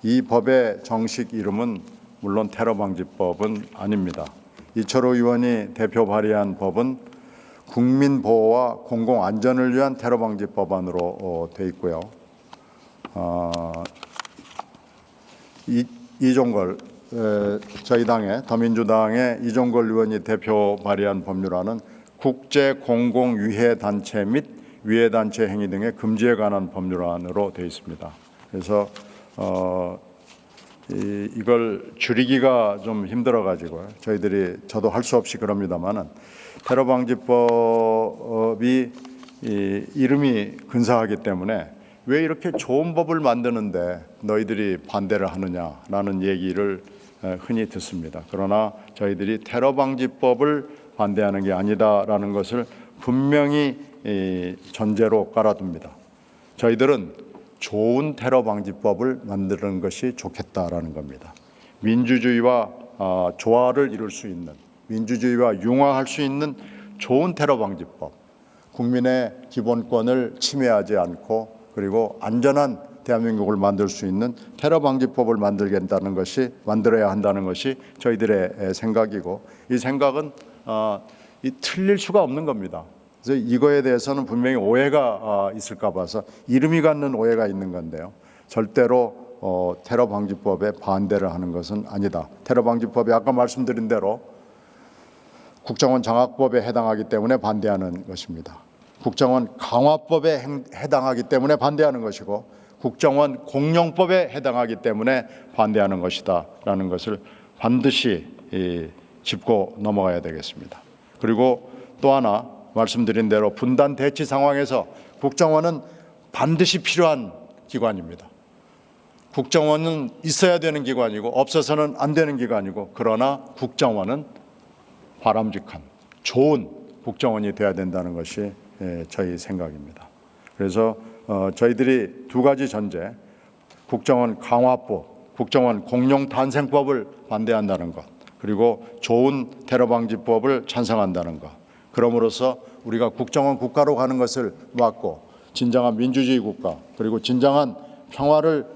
이 법의 정식 이름은 물론 테러 방지법은 아닙니다. 이철호 의원이 대표 발의한 법은 국민 보호와 공공 안전을 위한 테러 방지 법안으로 돼 있고요. 이종걸 저희 당의 더민주당의 이종걸 의원이 대표 발의한 법률안은 국제 공공 위해 단체 및 위해 단체 행위 등의 금지에 관한 법률안으로 되어 있습니다. 그래서 이걸 줄이기가 좀 힘들어가지고요. 저희들이 저도 할 수 없이 그럽니다만은 테러 방지법이 이름이 근사하기 때문에 왜 이렇게 좋은 법을 만드는데 너희들이 반대를 하느냐라는 얘기를 흔히 듣습니다. 그러나 저희들이 테러 방지법을 반대하는 게 아니다라는 것을 분명히 전제로 깔아둡니다. 저희들은 좋은 테러 방지법을 만드는 것이 좋겠다라는 겁니다. 민주주의와 조화를 이룰 수 있는, 민주주의와 융화할 수 있는 좋은 테러 방지법, 국민의 기본권을 침해하지 않고 그리고 안전한 대한민국을 만들 수 있는 테러 방지법을 만들어야 한다는 것이 저희들의 생각이고 이 생각은 틀릴 수가 없는 겁니다. 그래서 이거에 대해서는 분명히 오해가 있을까 봐서 이름이 갖는 오해가 있는 건데요. 절대로 테러 방지법에 반대를 하는 것은 아니다. 테러 방지법이 아까 말씀드린 대로 국정원 장악법에 해당하기 때문에 반대하는 것입니다. 국정원 강화법에 해당하기 때문에 반대하는 것이고 국정원 공룡법에 해당하기 때문에 반대하는 것이다라는 것을 반드시 짚고 넘어가야 되겠습니다. 그리고 또 하나 말씀드린 대로 분단 대치 상황에서 국정원은 반드시 필요한 기관입니다. 국정원은 있어야 되는 기관이고 없어서는 안 되는 기관이고 그러나 국정원은 바람직한 좋은 국정원이 돼야 된다는 것이 저희 생각입니다. 그래서 저희들이 두 가지 전제, 국정원 강화법, 국정원 공룡 탄생법을 반대한다는 것, 그리고 좋은 테러 방지법을 찬성한다는 것. 그럼으로써 우리가 국정원 국가로 가는 것을 막고 진정한 민주주의 국가 그리고 진정한 평화를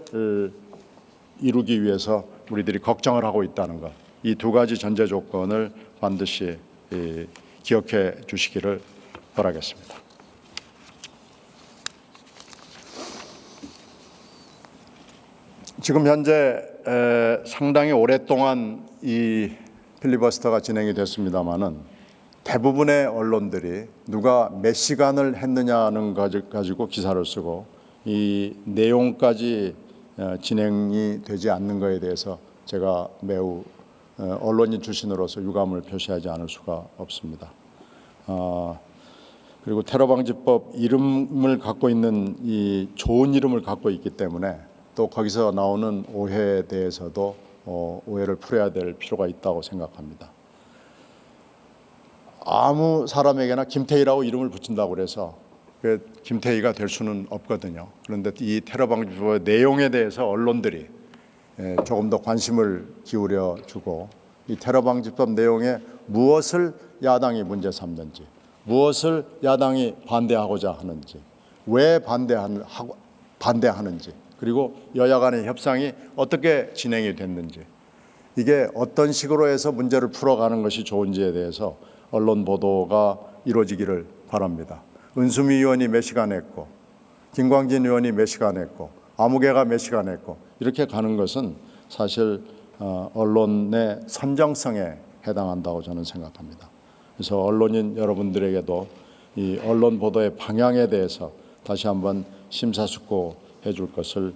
이루기 위해서 우리들이 걱정을 하고 있다는 것. 이 두 가지 전제 조건을 반드시 기억해 주시기를 바라겠습니다. 지금 현재 상당히 오랫동안 이 필리버스터가 진행이 됐습니다마는 대부분의 언론들이 누가 몇 시간을 했느냐는 가지고 기사를 쓰고 이 내용까지 진행이 되지 않는 것에 대해서 제가 매우 언론인 출신으로서 유감을 표시하지 않을 수가 없습니다. 그리고 테러방지법 이름을 갖고 있는 이 좋은 이름을 갖고 있기 때문에 또 거기서 나오는 오해에 대해서도 오해를 풀어야 될 필요가 있다고 생각합니다. 아무 사람에게나 김태희라고 이름을 붙인다고 그래서 김태희가 될 수는 없거든요. 그런데 이 테러 방지법의 내용에 대해서 언론들이 조금 더 관심을 기울여 주고 이 테러 방지법 내용에 무엇을 야당이 문제 삼는지, 무엇을 야당이 반대하고자 하는지, 왜 반대하는지, 그리고 여야 간의 협상이 어떻게 진행이 됐는지, 이게 어떤 식으로 해서 문제를 풀어가는 것이 좋은지에 대해서 언론 보도가 이루어지기를 바랍니다. 은수미 의원이 몇 시간 했고, 김광진 의원이 몇 시간 했고, 아무개가 몇 시간 했고, 이렇게 가는 것은 사실 언론의 선정성에 해당한다고 저는 생각합니다. 그래서 언론인 여러분들에게도 이 언론 보도의 방향에 대해서 다시 한번 심사숙고해 줄 것을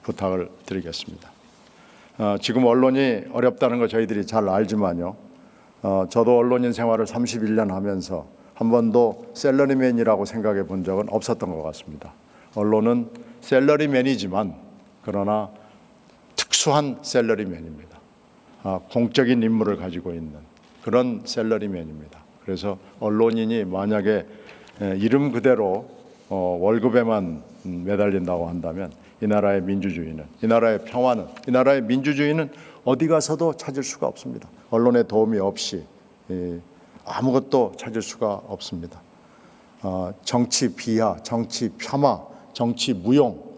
부탁을 드리겠습니다. 지금 언론이 어렵다는 거 저희들이 잘 알지만요. 저도 언론인 생활을 31년 하면서 한 번도 셀러리맨이라고 생각해 본 적은 없었던 것 같습니다. 언론은 셀러리맨이지만 그러나 특수한 셀러리맨입니다. 공적인 임무를 가지고 있는 그런 셀러리맨입니다. 그래서 언론인이 만약에 이름 그대로 월급에만 매달린다고 한다면 이 나라의 민주주의는, 이 나라의 평화는, 이 나라의 민주주의는 어디 가서도 찾을 수가 없습니다. 언론의 도움이 없이 아무것도 찾을 수가 없습니다. 정치 비하, 정치 폄하, 정치 무용,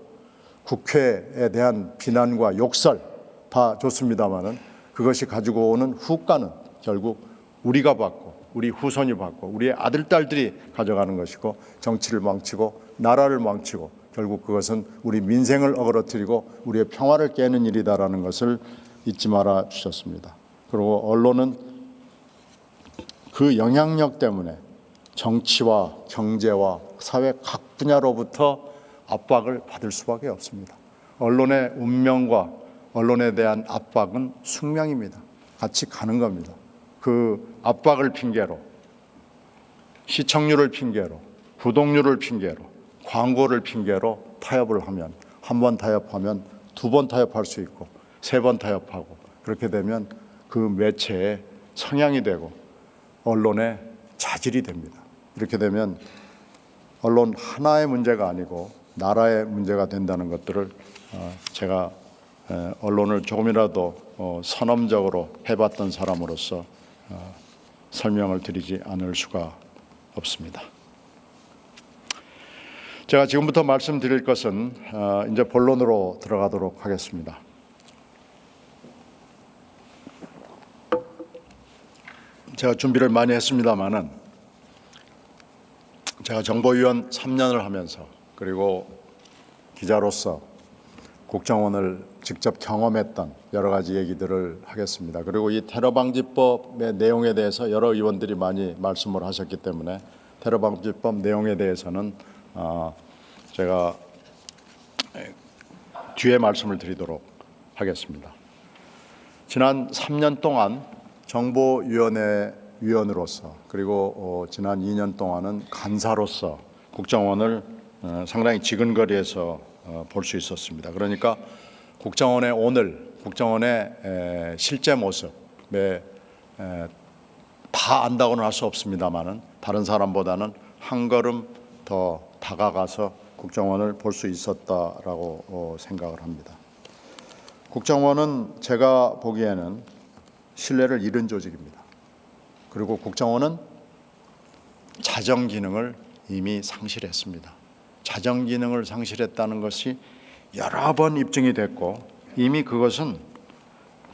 국회에 대한 비난과 욕설 다 좋습니다마는 그것이 가지고 오는 후과는 결국 우리가 받고 우리 후손이 받고 우리의 아들, 딸들이 가져가는 것이고 정치를 망치고 나라를 망치고 결국 그것은 우리 민생을 어그러뜨리고 우리의 평화를 깨는 일이다라는 것을 잊지 말아 주셨습니다. 그리고 언론은 그 영향력 때문에 정치와 경제와 사회 각 분야로부터 압박을 받을 수밖에 없습니다. 언론의 운명과 언론에 대한 압박은 숙명입니다. 같이 가는 겁니다. 그 압박을 핑계로, 시청률을 핑계로, 구독률을 핑계로, 광고를 핑계로 타협을 하면, 한 번 타협하면 두 번 타협할 수 있고 세 번 타협하고, 그렇게 되면 그 매체의 성향이 되고 언론의 자질이 됩니다. 이렇게 되면 언론 하나의 문제가 아니고 나라의 문제가 된다는 것들을 제가 언론을 조금이라도 선험적으로 해봤던 사람으로서 설명을 드리지 않을 수가 없습니다. 제가 지금부터 말씀드릴 것은 이제 본론으로 들어가도록 하겠습니다. 제가 준비를 많이 했습니다마는 제가 정보위원 3년을 하면서 그리고 기자로서 국정원을 직접 경험했던 여러 가지 얘기들을 하겠습니다. 그리고 이 테러방지법의 내용에 대해서 여러 의원들이 많이 말씀을 하셨기 때문에 테러방지법 내용에 대해서는 제가 뒤에 말씀을 드리도록 하겠습니다. 지난 3년 동안 정보위원회 위원으로서 그리고 지난 2년 동안은 간사로서 국정원을 상당히 지근거리에서 볼 수 있었습니다. 그러니까 국정원의 오늘, 국정원의 실제 모습에 다 안다고는 할 수 없습니다만은 다른 사람보다는 한 걸음 더 다가가서 국정원을 볼 수 있었다라고 생각을 합니다. 국정원은 제가 보기에는 신뢰를 잃은 조직입니다. 그리고 국정원은 자정 기능을 이미 상실했습니다. 자정 기능을 상실했다는 것이 여러 번 입증이 됐고 이미 그것은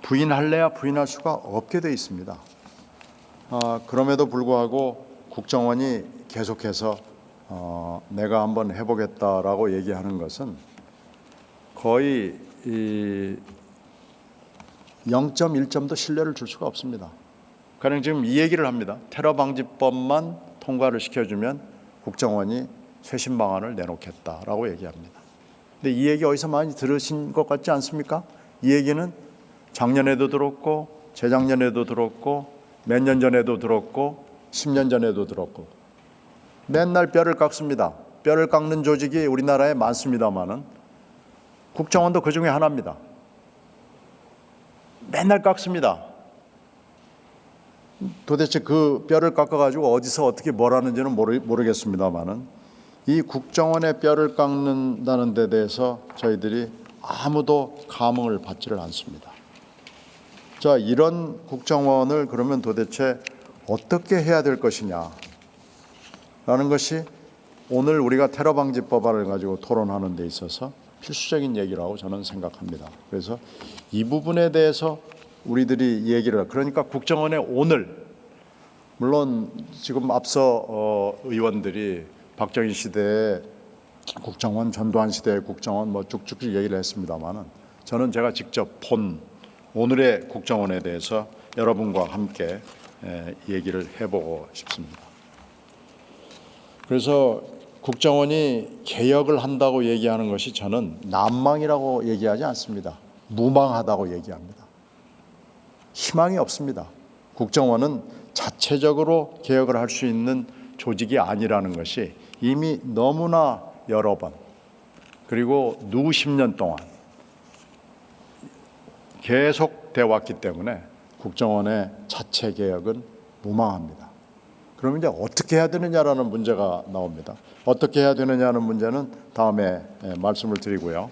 부인할래야 부인할 수가 없게 돼 있습니다. 그럼에도 불구하고 국정원이 계속해서 내가 한번 해보겠다라고 얘기하는 것은 거의 0.1점도 신뢰를 줄 수가 없습니다. 가령 지금 이 얘기를 합니다. 테러 방지법만 통과를 시켜주면 국정원이 쇄신 방안을 내놓겠다라고 얘기합니다. 근데 이 얘기 어디서 많이 들으신 것 같지 않습니까? 이 얘기는 작년에도 들었고 재작년에도 들었고 몇 년 전에도 들었고 10년 전에도 들었고 맨날 뼈를 깎습니다. 뼈를 깎는 조직이 우리나라에 많습니다마는 국정원도 그 중에 하나입니다. 맨날 깎습니다. 도대체 그 뼈를 깎아가지고 어디서 어떻게 뭘 하는지는 모르겠습니다만은 이 국정원의 뼈를 깎는다는 데 대해서 저희들이 아무도 감흥을 받지를 않습니다. 자, 이런 국정원을 그러면 도대체 어떻게 해야 될 것이냐라는 것이 오늘 우리가 테러 방지법안을 가지고 토론하는 데 있어서 필수적인 얘기라고 저는 생각합니다. 그래서 이 부분에 대해서 우리들이 얘기를, 그러니까 국정원의 오늘, 물론 지금 앞서 의원들이 박정희 시대의 국정원, 전두환 시대의 국정원 뭐 쭉쭉 얘기를 했습니다만은 저는 제가 직접 본 오늘의 국정원에 대해서 여러분과 함께 얘기를 해보고 싶습니다. 그래서 국정원이 개혁을 한다고 얘기하는 것이 저는 난망이라고 얘기하지 않습니다. 무망하다고 얘기합니다. 희망이 없습니다. 국정원은 자체적으로 개혁을 할 수 있는 조직이 아니라는 것이 이미 너무나 여러 번 그리고 누십 년 동안 계속돼 왔기 때문에 국정원의 자체 개혁은 무망합니다. 그러면 이제 어떻게 해야 되느냐라는 문제가 나옵니다. 어떻게 해야 되느냐는 문제는 다음에 말씀을 드리고요.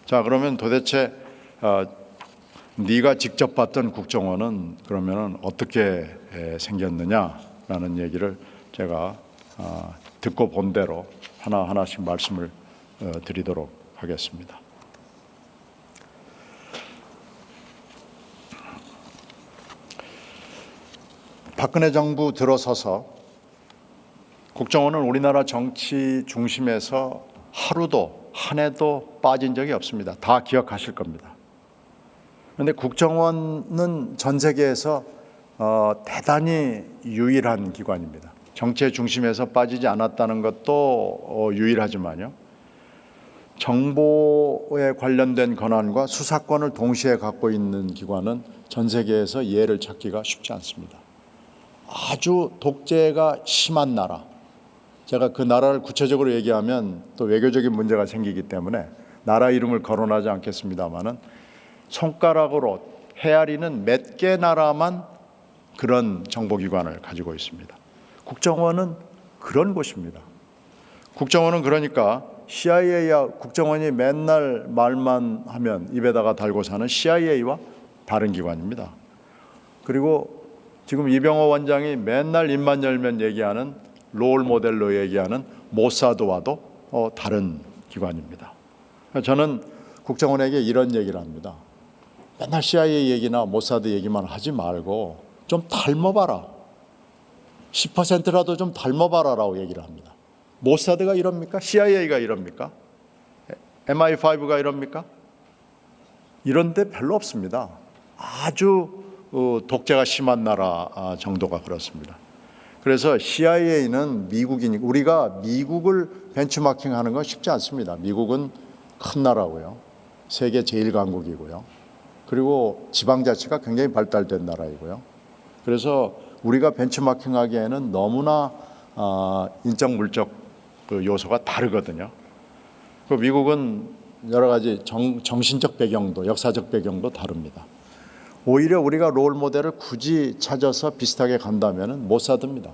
자, 그러면 도대체 네가 직접 봤던 국정원은 그러면은 어떻게 생겼느냐라는 얘기를 제가 듣고 본 대로 하나하나씩 말씀을 드리도록 하겠습니다. 박근혜 정부 들어서서 국정원은 우리나라 정치 중심에서 하루도 한 해도 빠진 적이 없습니다. 다 기억하실 겁니다. 그런데 국정원은 전 세계에서 대단히 유일한 기관입니다. 정치의 중심에서 빠지지 않았다는 것도 유일하지만요. 정보에 관련된 권한과 수사권을 동시에 갖고 있는 기관은 전 세계에서 예를 찾기가 쉽지 않습니다. 아주 독재가 심한 나라, 제가 그 나라를 구체적으로 얘기하면 또 외교적인 문제가 생기기 때문에 나라 이름을 거론하지 않겠습니다마는 손가락으로 헤아리는 몇 개 나라만 그런 정보기관을 가지고 있습니다. 국정원은 그런 곳입니다. 국정원은 그러니까 CIA와 국정원이 맨날 말만 하면 입에다가 달고 사는 CIA와 다른 기관입니다. 그리고 지금 이병호 원장이 맨날 입만 열면 얘기하는 롤 모델로 얘기하는 모사드와도 다른 기관입니다. 저는 국정원에게 이런 얘기를 합니다. 맨날 CIA 얘기나 모사드 얘기만 하지 말고 좀 닮아봐라. 10%라도 좀 닮아봐라라고 얘기를 합니다. 모사드가 이럽니까? CIA가 이럽니까? MI5가 이럽니까? 이런 데 별로 없습니다. 아주 독재가 심한 나라 정도가 그렇습니다. 그래서 CIA는 미국이니까 우리가 미국을 벤치마킹하는 건 쉽지 않습니다. 미국은 큰 나라고요. 세계 제1강국이고요. 그리고 지방자치가 굉장히 발달된 나라이고요. 그래서 우리가 벤치마킹하기에는 너무나 인적 물적 그 요소가 다르거든요. 그 미국은 여러 가지 정신적 배경도 역사적 배경도 다릅니다. 오히려 우리가 롤 모델을 굳이 찾아서 비슷하게 간다면 모사드입니다.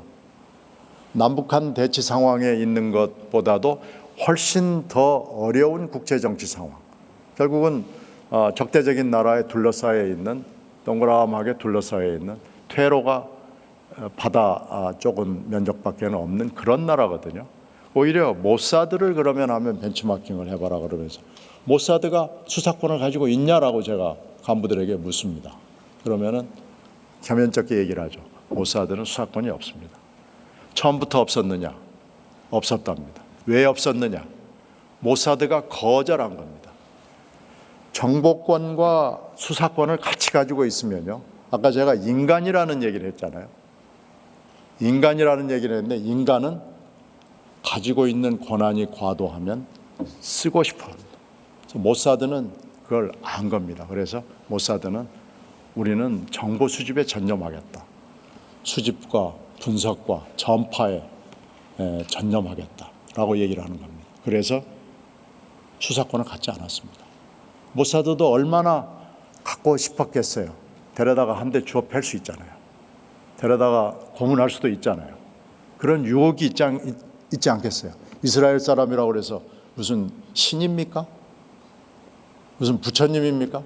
남북한 대치 상황에 있는 것보다도 훨씬 더 어려운 국제정치 상황. 결국은 적대적인 나라에 둘러싸여 있는 동그라하게 둘러싸여 있는 퇴로가 바다 쪽은 면적밖에 없는 그런 나라거든요. 오히려 모사드를 그러면 하면 벤치마킹을 해봐라 그러면서 모사드가 수사권을 가지고 있냐라고 제가 간부들에게 묻습니다. 그러면은 겸연쩍게 얘기를 하죠. 모사드는 수사권이 없습니다. 처음부터 없었느냐? 없었답니다. 왜 없었느냐? 모사드가 거절한 겁니다. 정보권과 수사권을 같이 가지고 있으면요. 아까 제가 인간이라는 얘기를 했잖아요. 인간이라는 얘기를 했는데 인간은 가지고 있는 권한이 과도하면 쓰고 싶어 합니다. 그래서 모사드는 그걸 안 겁니다. 그래서 모사드는 우리는 정보 수집에 전념하겠다. 수집과 분석과 전파에 전념하겠다라고 얘기를 하는 겁니다. 그래서 수사권을 갖지 않았습니다. 모사드도 얼마나 갖고 싶었겠어요. 데려다가 한 대 주워 팰 수 있잖아요. 데려다가 고문할 수도 있잖아요. 그런 유혹이 있지 않겠어요. 이스라엘 사람이라고 해서 무슨 신입니까? 무슨 부처님입니까?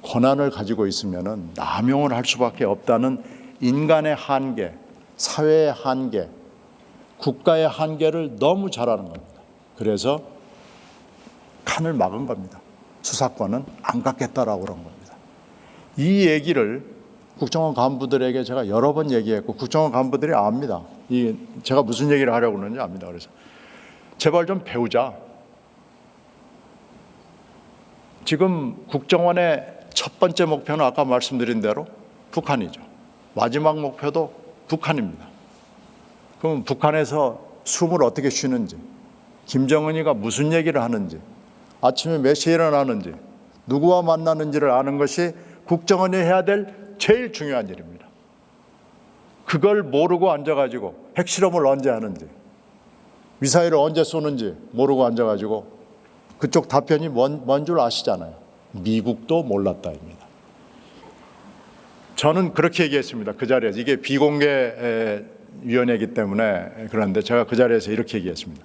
권한을 가지고 있으면 남용을 할 수밖에 없다는 인간의 한계, 사회의 한계, 국가의 한계를 너무 잘 아는 겁니다. 그래서 칸을 막은 겁니다. 수사권은 안 갖겠다라고 그런 겁니다. 이 얘기를 국정원 간부들에게 제가 여러 번 얘기했고 국정원 간부들이 압니다. 제가 무슨 얘기를 하려고 그러는지 압니다. 그래서 제발 좀 배우자. 지금 국정원의 첫 번째 목표는 아까 말씀드린 대로 북한이죠. 마지막 목표도 북한입니다. 그럼 북한에서 숨을 어떻게 쉬는지, 김정은이가 무슨 얘기를 하는지, 아침에 몇 시에 일어나는지, 누구와 만나는지를 아는 것이 국정원이 해야 될 제일 중요한 일입니다. 그걸 모르고 앉아가지고 핵실험을 언제 하는지, 미사일을 언제 쏘는지 모르고 앉아가지고 그쪽 답변이 뭔 줄 아시잖아요. 미국도 몰랐다입니다. 저는 그렇게 얘기했습니다. 그 자리에서. 이게 비공개 위원회이기 때문에 그런데 제가 그 자리에서 이렇게 얘기했습니다.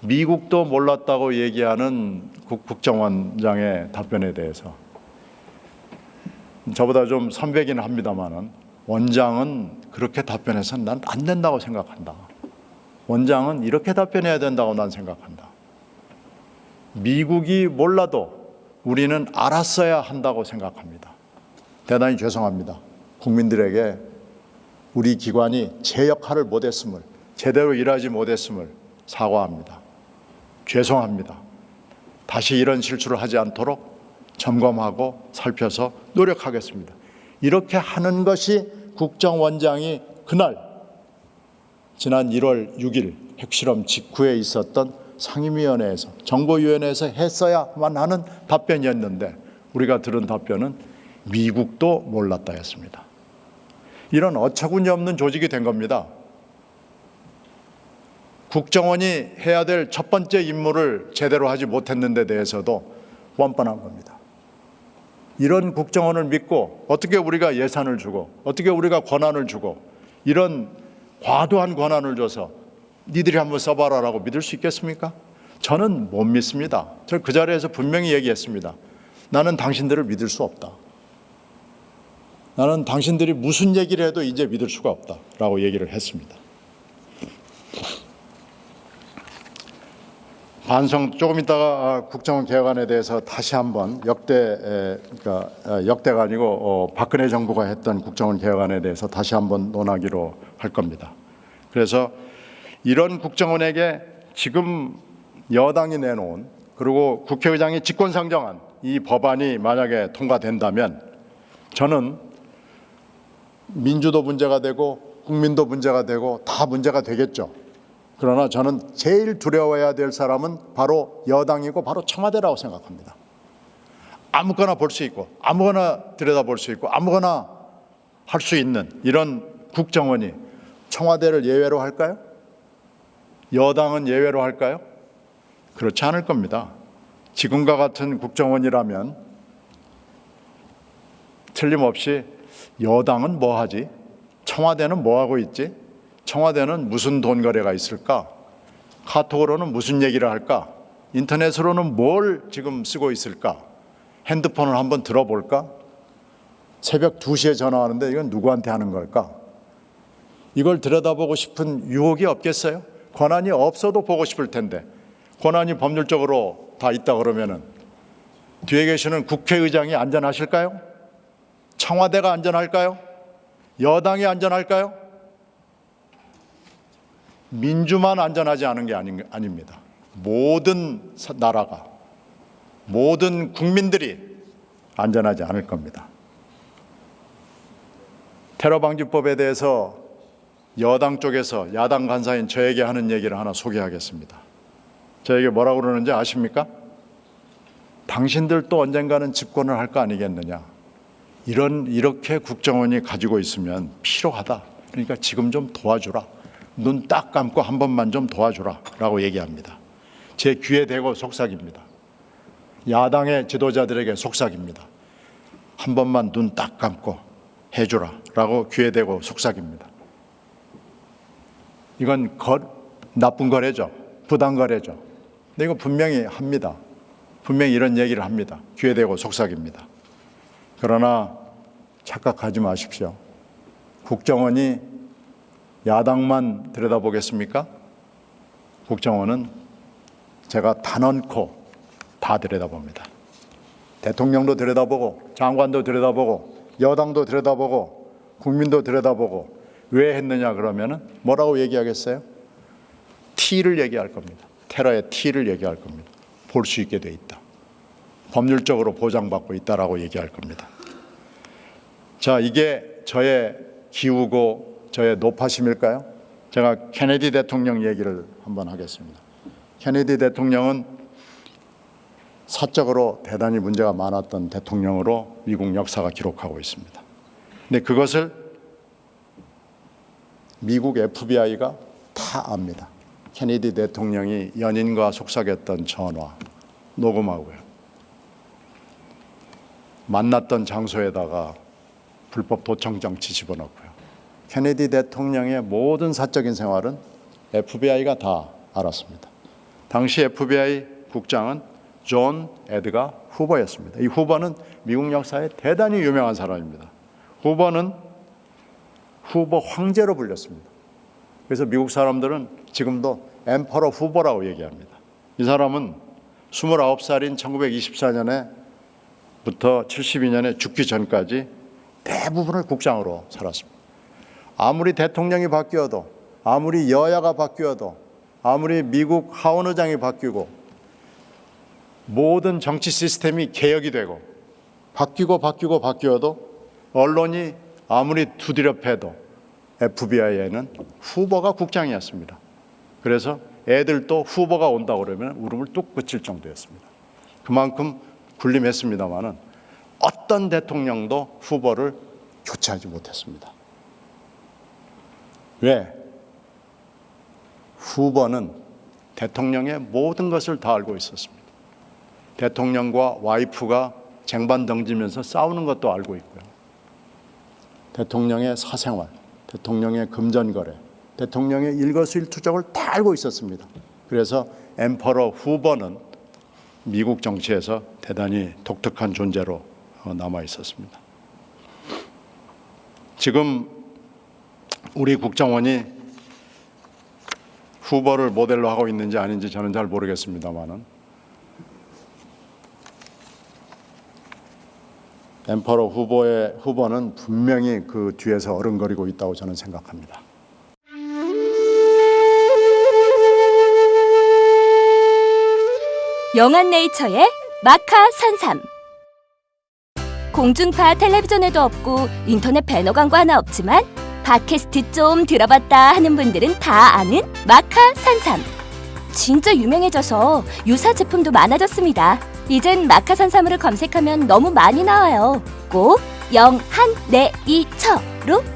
미국도 몰랐다고 얘기하는 국정원장의 답변에 대해서 저보다 좀 선배긴 합니다만은 원장은 그렇게 답변해서는 난 안 된다고 생각한다. 원장은 이렇게 답변해야 된다고 난 생각한다. 미국이 몰라도 우리는 알았어야 한다고 생각합니다. 대단히 죄송합니다. 국민들에게 우리 기관이 제 역할을 못했음을, 제대로 일하지 못했음을 사과합니다. 죄송합니다. 다시 이런 실수를 하지 않도록 점검하고 살펴서 노력하겠습니다. 이렇게 하는 것이 국정원장이 그날 지난 1월 6일 핵실험 직후에 있었던 상임위원회에서 정보위원회에서 했어야만 하는 답변이었는데 우리가 들은 답변은 미국도 몰랐다였습니다. 이런 어처구니 없는 조직이 된 겁니다. 국정원이 해야 될 첫 번째 임무를 제대로 하지 못했는 데 대해서도 뻔뻔한 겁니다. 이런 국정원을 믿고 어떻게 우리가 예산을 주고 어떻게 우리가 권한을 주고 이런 과도한 권한을 줘서 니들이 한번 써봐라라고 믿을 수 있겠습니까? 저는 못 믿습니다. 저 그 자리에서 분명히 얘기했습니다. 나는 당신들을 믿을 수 없다. 나는 당신들이 무슨 얘기를 해도 이제 믿을 수가 없다라고 얘기를 했습니다. 반성 조금 있다가 국정원 개혁안에 대해서 다시 한번 역대가 아니고 박근혜 정부가 했던 국정원 개혁안에 대해서 다시 한번 논하기로 할 겁니다. 그래서 이런 국정원에게 지금 여당이 내놓은 그리고 국회의장이 직권상정한 이 법안이 만약에 통과된다면 저는 민주도 문제가 되고 국민도 문제가 되고 다 문제가 되겠죠. 그러나 저는 제일 두려워해야 될 사람은 바로 여당이고 바로 청와대라고 생각합니다. 아무거나 볼 수 있고 아무거나 들여다볼 수 있고 아무거나 할 수 있는 이런 국정원이 청와대를 예외로 할까요? 여당은 예외로 할까요? 그렇지 않을 겁니다. 지금과 같은 국정원이라면 틀림없이 여당은 뭐 하지? 청와대는 뭐 하고 있지? 청와대는 무슨 돈 거래가 있을까? 카톡으로는 무슨 얘기를 할까? 인터넷으로는 뭘 지금 쓰고 있을까? 핸드폰을 한번 들어볼까? 새벽 2시에 전화하는데 이건 누구한테 하는 걸까? 이걸 들여다보고 싶은 유혹이 없겠어요? 권한이 없어도 보고 싶을 텐데 권한이 법률적으로 다 있다 그러면은 뒤에 계시는 국회의장이 안전하실까요? 청와대가 안전할까요? 여당이 안전할까요? 민주만 안전하지 않은 게 아닙니다. 모든 나라가, 모든 국민들이 안전하지 않을 겁니다. 테러방지법에 대해서 여당 쪽에서 야당 간사인 저에게 하는 얘기를 하나 소개하겠습니다. 저에게 뭐라고 그러는지 아십니까? 당신들도 언젠가는 집권을 할 거 아니겠느냐. 이렇게 국정원이 가지고 있으면 필요하다. 그러니까 지금 좀 도와주라. 눈 딱 감고 한 번만 좀 도와주라 라고 얘기합니다. 제 귀에 대고 속삭입니다. 야당의 지도자들에게 속삭입니다. 한 번만 눈 딱 감고 해주라 라고 귀에 대고 속삭입니다. 이건 나쁜 거래죠. 부당 거래죠. 근데 이거 분명히 합니다. 분명히 이런 얘기를 합니다. 귀에 대고 속삭입니다. 그러나 착각하지 마십시오. 국정원이 야당만 들여다보겠습니까? 국정원은 제가 단언코 다 들여다봅니다. 대통령도 들여다보고 장관도 들여다보고 여당도 들여다보고 국민도 들여다보고 왜 했느냐 그러면은 뭐라고 얘기하겠어요? T를 얘기할 겁니다. 테러의 T를 얘기할 겁니다. 볼 수 있게 돼 있다. 법률적으로 보장받고 있다라고 얘기할 겁니다. 자, 이게 저의 기우고 저의 노파심일까요? 제가 케네디 대통령 얘기를 한번 하겠습니다. 케네디 대통령은 사적으로 대단히 문제가 많았던 대통령으로 미국 역사가 기록하고 있습니다. 근데 그것을 미국 FBI가 다 압니다. 케네디 대통령이 연인과 속삭였던 전화 녹음하고요. 만났던 장소에다가 불법 도청 장치 집어넣고요. 케네디 대통령의 모든 사적인 생활은 FBI가 다 알았습니다. 당시 FBI 국장은 존 에드가 후보였습니다. 이 후보는 미국 역사에 대단히 유명한 사람입니다. 후보는 후보 황제로 불렸습니다. 그래서 미국 사람들은 지금도 엠퍼러 후보라고 얘기합니다. 이 사람은 29살인 1924년에부터 72년에 죽기 전까지 대부분을 국장으로 살았습니다. 아무리 대통령이 바뀌어도, 아무리 여야가 바뀌어도, 아무리 미국 하원의장이 바뀌고 모든 정치 시스템이 개혁이 되고 바뀌어도 언론이 아무리 두드려 패도 FBI에는 후보가 국장이었습니다. 그래서 애들도 후보가 온다고 그러면 울음을 뚝 그칠 정도였습니다. 그만큼 군림했습니다마는 어떤 대통령도 후보를 교체하지 못했습니다. 왜? 후보는 대통령의 모든 것을 다 알고 있었습니다. 대통령과 와이프가 쟁반 던지면서 싸우는 것도 알고 있고요. 대통령의 사생활, 대통령의 금전거래, 대통령의 일거수일투족을 다 알고 있었습니다. 그래서 엠퍼러 후보는 미국 정치에서 대단히 독특한 존재로 남아 있었습니다. 지금 우리 국정원이 후보를 모델로 하고 있는지 아닌지 저는 잘 모르겠습니다만은 엠퍼러 후보는 분명히 그 뒤에서 어른거리고 있다고 저는 생각합니다. 영한네이처의 마카 산삼. 공중파 텔레비전에도 없고 인터넷 배너 광고 하나 없지만 팟캐스트 좀 들어봤다 하는 분들은 다 아는 마카 산삼. 진짜 유명해져서 유사 제품도 많아졌습니다. 이젠 마카 산삼으로 검색하면 너무 많이 나와요. 꼭 영한네이처로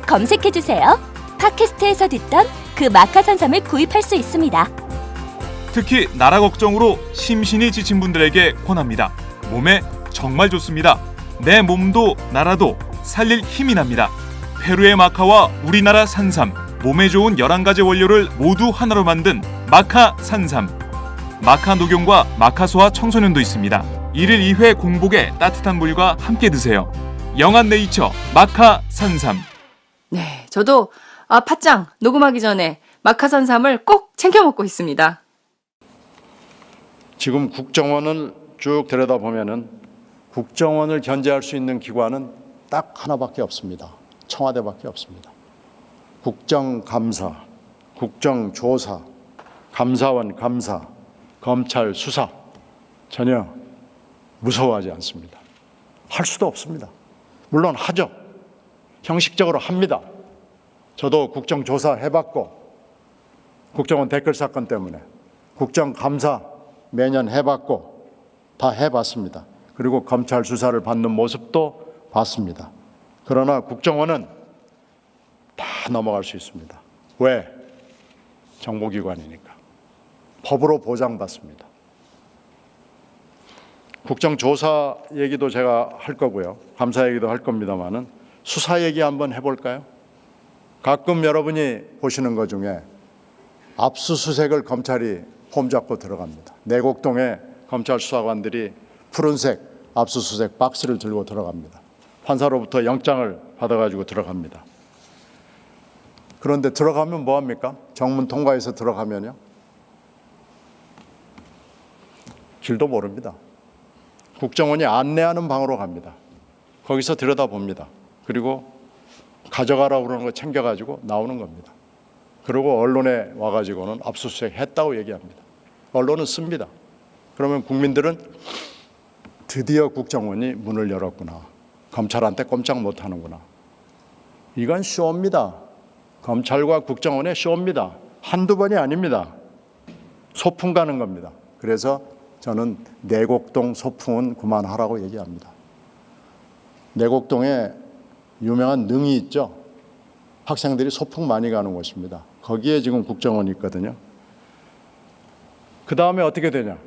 검색해주세요. 팟캐스트에서 듣던 그 마카 산삼을 구입할 수 있습니다. 특히 나라 걱정으로 심신이 지친 분들에게 권합니다. 몸에 정말 좋습니다. 내 몸도 나라도 살릴 힘이 납니다. 페루의 마카와 우리나라 산삼, 몸에 좋은 11가지 원료를 모두 하나로 만든 마카 산삼. 마카 녹용과 마카 소아 청소년도 있습니다. 1일 2회 공복에 따뜻한 물과 함께 드세요. 영한네이처 마카 산삼. 네, 저도 팟짱 녹음하기 전에 마카 산삼을 꼭 챙겨 먹고 있습니다. 지금 국정원을 쭉 들여다보면은 국정원을 견제할 수 있는 기관은 딱 하나밖에 없습니다. 청와대밖에 없습니다. 국정감사, 국정조사, 감사원 감사, 검찰 수사 전혀 무서워하지 않습니다. 할 수도 없습니다. 물론 하죠. 형식적으로 합니다. 저도 국정조사 해봤고 국정원 댓글 사건 때문에 국정감사 매년 해봤고 다 해봤습니다. 그리고 검찰 수사를 받는 모습도 봤습니다. 그러나 국정원은 다 넘어갈 수 있습니다. 왜? 정보기관이니까. 법으로 보장받습니다. 국정조사 얘기도 제가 할 거고요. 감사 얘기도 할 겁니다만은 수사 얘기 한번 해볼까요? 가끔 여러분이 보시는 것 중에 압수수색을 검찰이 폼잡고 들어갑니다. 내곡동에 검찰 수사관들이 푸른색 압수수색 박스를 들고 들어갑니다. 판사로부터 영장을 받아가지고 들어갑니다. 그런데 들어가면 뭐합니까? 정문 통과해서 들어가면요, 길도 모릅니다. 국정원이 안내하는 방으로 갑니다. 거기서 들여다봅니다. 그리고 가져가라고 그러는 거 챙겨가지고 나오는 겁니다. 그리고 언론에 와가지고는 압수수색 했다고 얘기합니다. 언론은 씁니다. 그러면 국민들은 드디어 국정원이 문을 열었구나. 검찰한테 꼼짝 못하는구나. 이건 쇼입니다. 검찰과 국정원의 쇼입니다. 한두 번이 아닙니다. 소풍 가는 겁니다. 그래서 저는 내곡동 소풍은 그만하라고 얘기합니다. 내곡동에 유명한 능이 있죠. 학생들이 소풍 많이 가는 곳입니다. 거기에 지금 국정원이 있거든요. 그 다음에 어떻게 되냐?